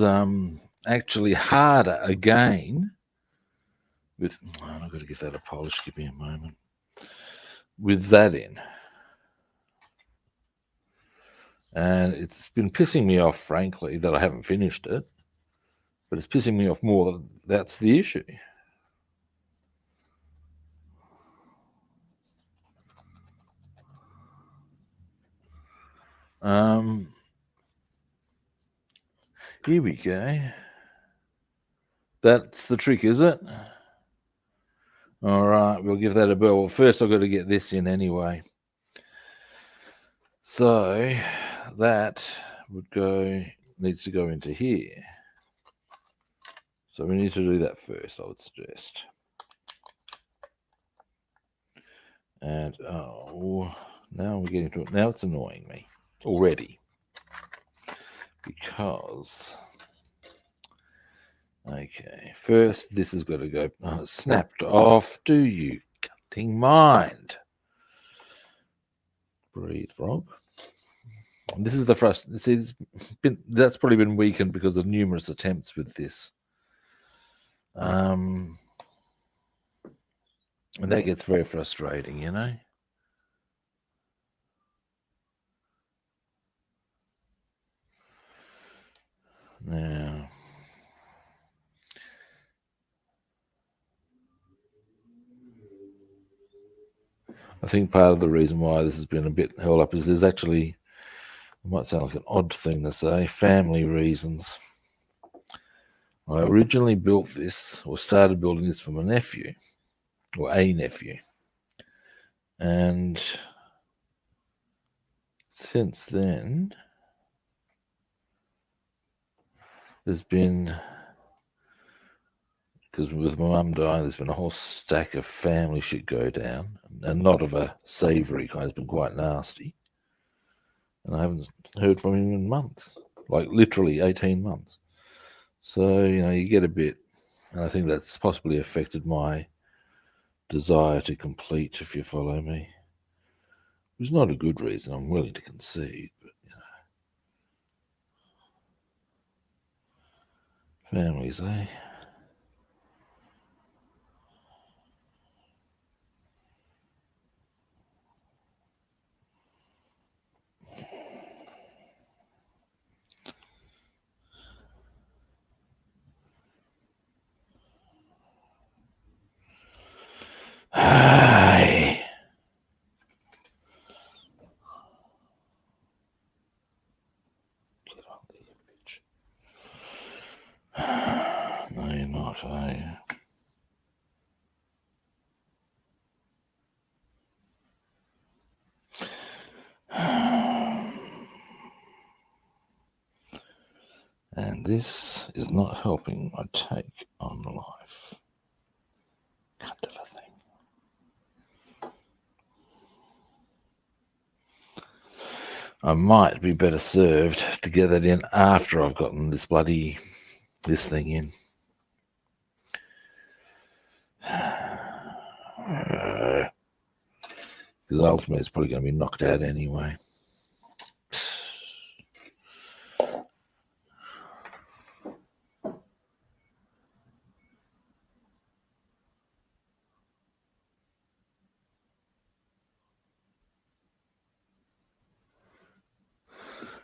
actually harder again with, I've got to give that a polish, give me a moment, with that in. And it's been pissing me off, frankly, that I haven't finished it. But it's pissing me off more that that's the issue. Here we go. That's the trick, is it? All right, we'll give that a bell. Well, first I've got to get this in anyway. So that needs to go into here. So we need to do that first, I would suggest. And now we're getting to it. Now it's annoying me already. Because, okay, first this has got to go snapped off. Do you cutting mind? Breathe, Rob. And this is the that's probably been weakened because of numerous attempts with this. And that gets very frustrating, you know. Now, I think part of the reason why this has been a bit held up is there's actually, it might sound like an odd thing to say, family reasons. I originally built this, or started building this for my nephew, or a nephew. And since then, there's been, because with my mum dying, there's been a whole stack of family shit go down, and not of a savoury kind. It's been quite nasty, and I haven't heard from him in months, like literally 18 months. So you get a bit, and I think that's possibly affected my desire to complete, if you follow me. It's not a good reason, I'm willing to concede, but families, eh? Aye. Get on there, you bitch. No, you're not, eh? And this is not helping my take on life. Kind of a thing. I might be better served to get that in after I've gotten this thing in. Because ultimately it's probably going to be knocked out anyway.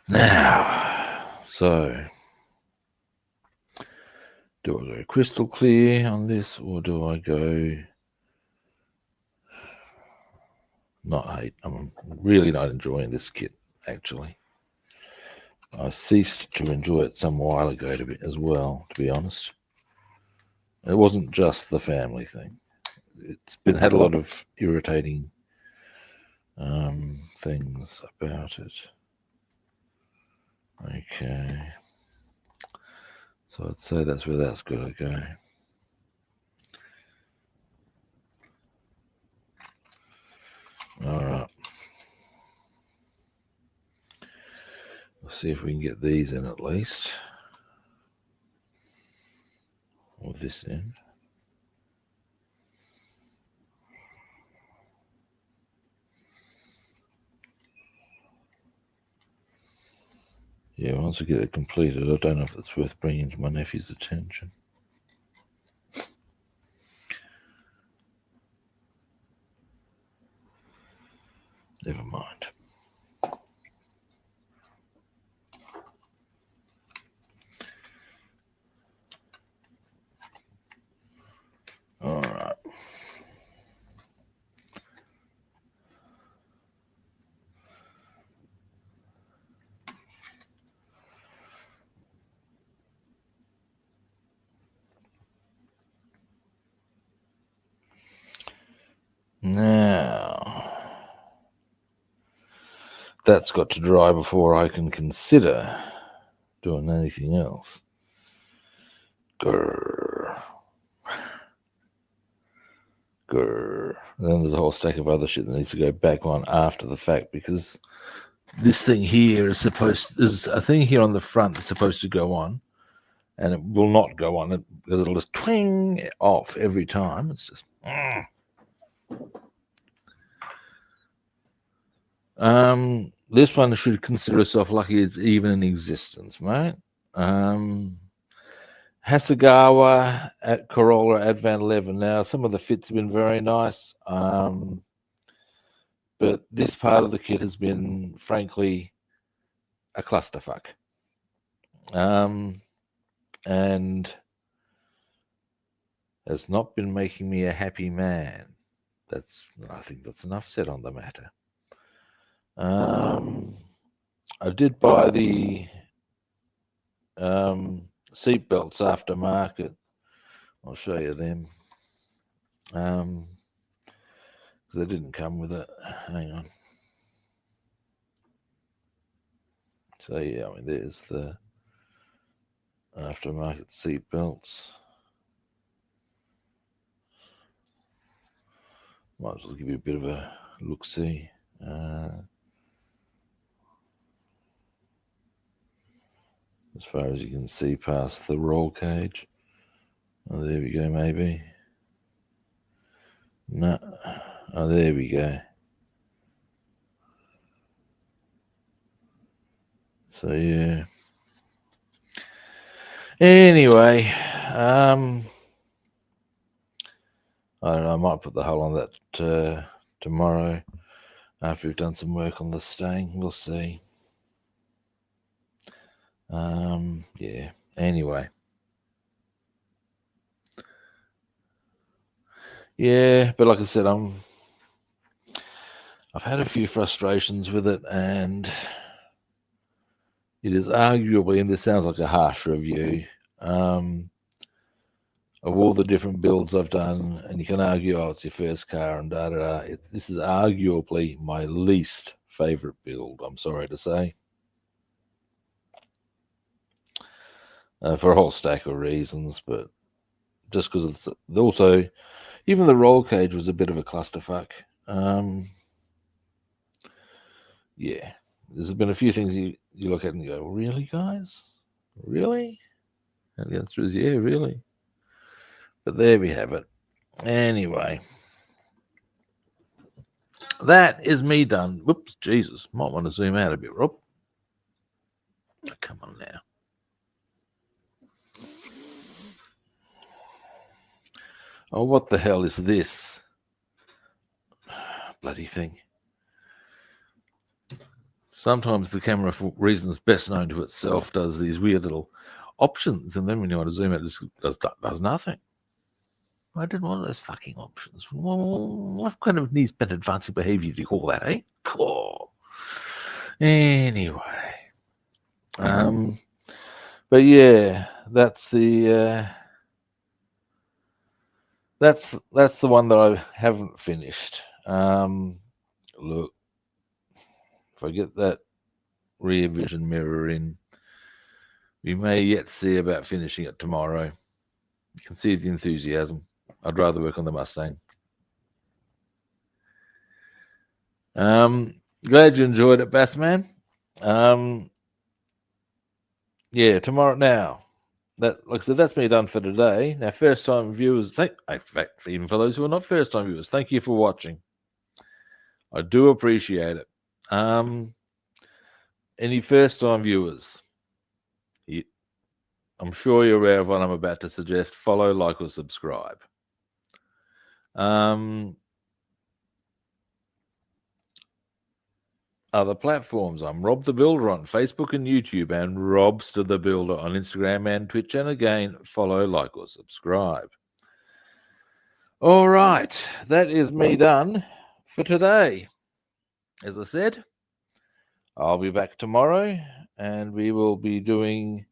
Now, so do I go crystal clear on this, or do I go not hate? I'm really not enjoying this kit, actually. I ceased to enjoy it some while ago as well, to be honest. It wasn't just the family thing. It's had a lot of irritating things about it. Okay. So I'd say that's where that's got to go. All right. See if we can get these in at least. Or this in. Yeah, once we get it completed, I don't know if it's worth bringing to my nephew's attention. Never mind. All right. Now, that's got to dry before I can consider doing anything else. Grrr. Grrr. And then there's a whole stack of other shit that needs to go back on after the fact, because this thing here there's a thing here on the front that's supposed to go on, and it will not go on because it'll just twing off every time. It's just. This one should consider itself lucky it's even in existence, mate. Hasegawa at Corolla Advan 11. Now, some of the fits have been very nice, but this part of the kit has been, frankly, a clusterfuck. And has not been making me a happy man. I think that's enough said on the matter. I did buy the seat belts aftermarket. I'll show you them. Because they didn't come with it. Hang on. So yeah, I mean, there's the aftermarket seat belts. Might as well give you a bit of a look-see. As far as you can see past the roll cage. Oh, there we go, maybe. No. Oh, there we go. So, yeah. Anyway, I don't know, I might put the hull on that tomorrow after we've done some work on the Mustang. We'll see. Yeah, anyway. Yeah, but like I said, I've had a few frustrations with it, and it is arguably, and this sounds like a harsh review, of all the different builds I've done, and you can argue, oh, it's your first car and da-da-da. This is arguably my least favorite build, I'm sorry to say. For a whole stack of reasons, but just because it's also, even the roll cage was a bit of a clusterfuck. Yeah, there's been a few things you look at and you go, really, guys? Really? And the answer is, yeah, really. But there we have it. Anyway, that is me done. Whoops, Jesus. Might want to zoom out a bit, Rob. Come on now. Oh, what the hell is this? Bloody thing. Sometimes the camera, for reasons best known to itself, does these weird little options, and then when you want to zoom out, it just does nothing. I didn't want those fucking options. What kind of needs-bent advancing behavior do you call that, eh? Cool. Anyway. But yeah, that's the that's the one that I haven't finished. Look, if I get that rear vision mirror in, we may yet see about finishing it tomorrow. You can see the enthusiasm. I'd rather work on the Mustang. Glad you enjoyed it, Bassman. yeah, tomorrow now. That, like I said, that's me done for today. Now, first time viewers, in fact, even for those who are not first time viewers, thank you for watching. I do appreciate it. Any first time viewers, I'm sure you're aware of what I'm about to suggest. Follow, like, or subscribe. Other platforms. I'm Rob the Builder on Facebook and YouTube, and Robster the Builder on Instagram and Twitch. And again, follow, like, or subscribe. All right, that is me done for today. As I said, I'll be back tomorrow, and we will be doing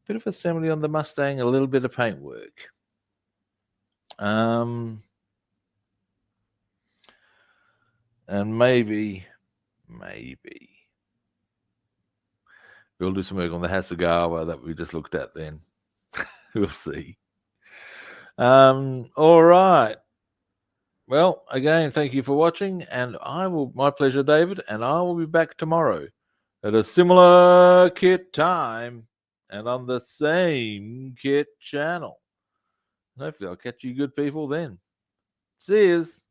a bit of assembly on the Mustang, a little bit of paint work. And maybe we'll do some work on the Hasagawa that we just looked at then. We'll see. All right. Well, again, thank you for watching, and my pleasure, David, and I will be back tomorrow at a similar kit time and on the same kit channel. Hopefully I'll catch you good people then. See yous.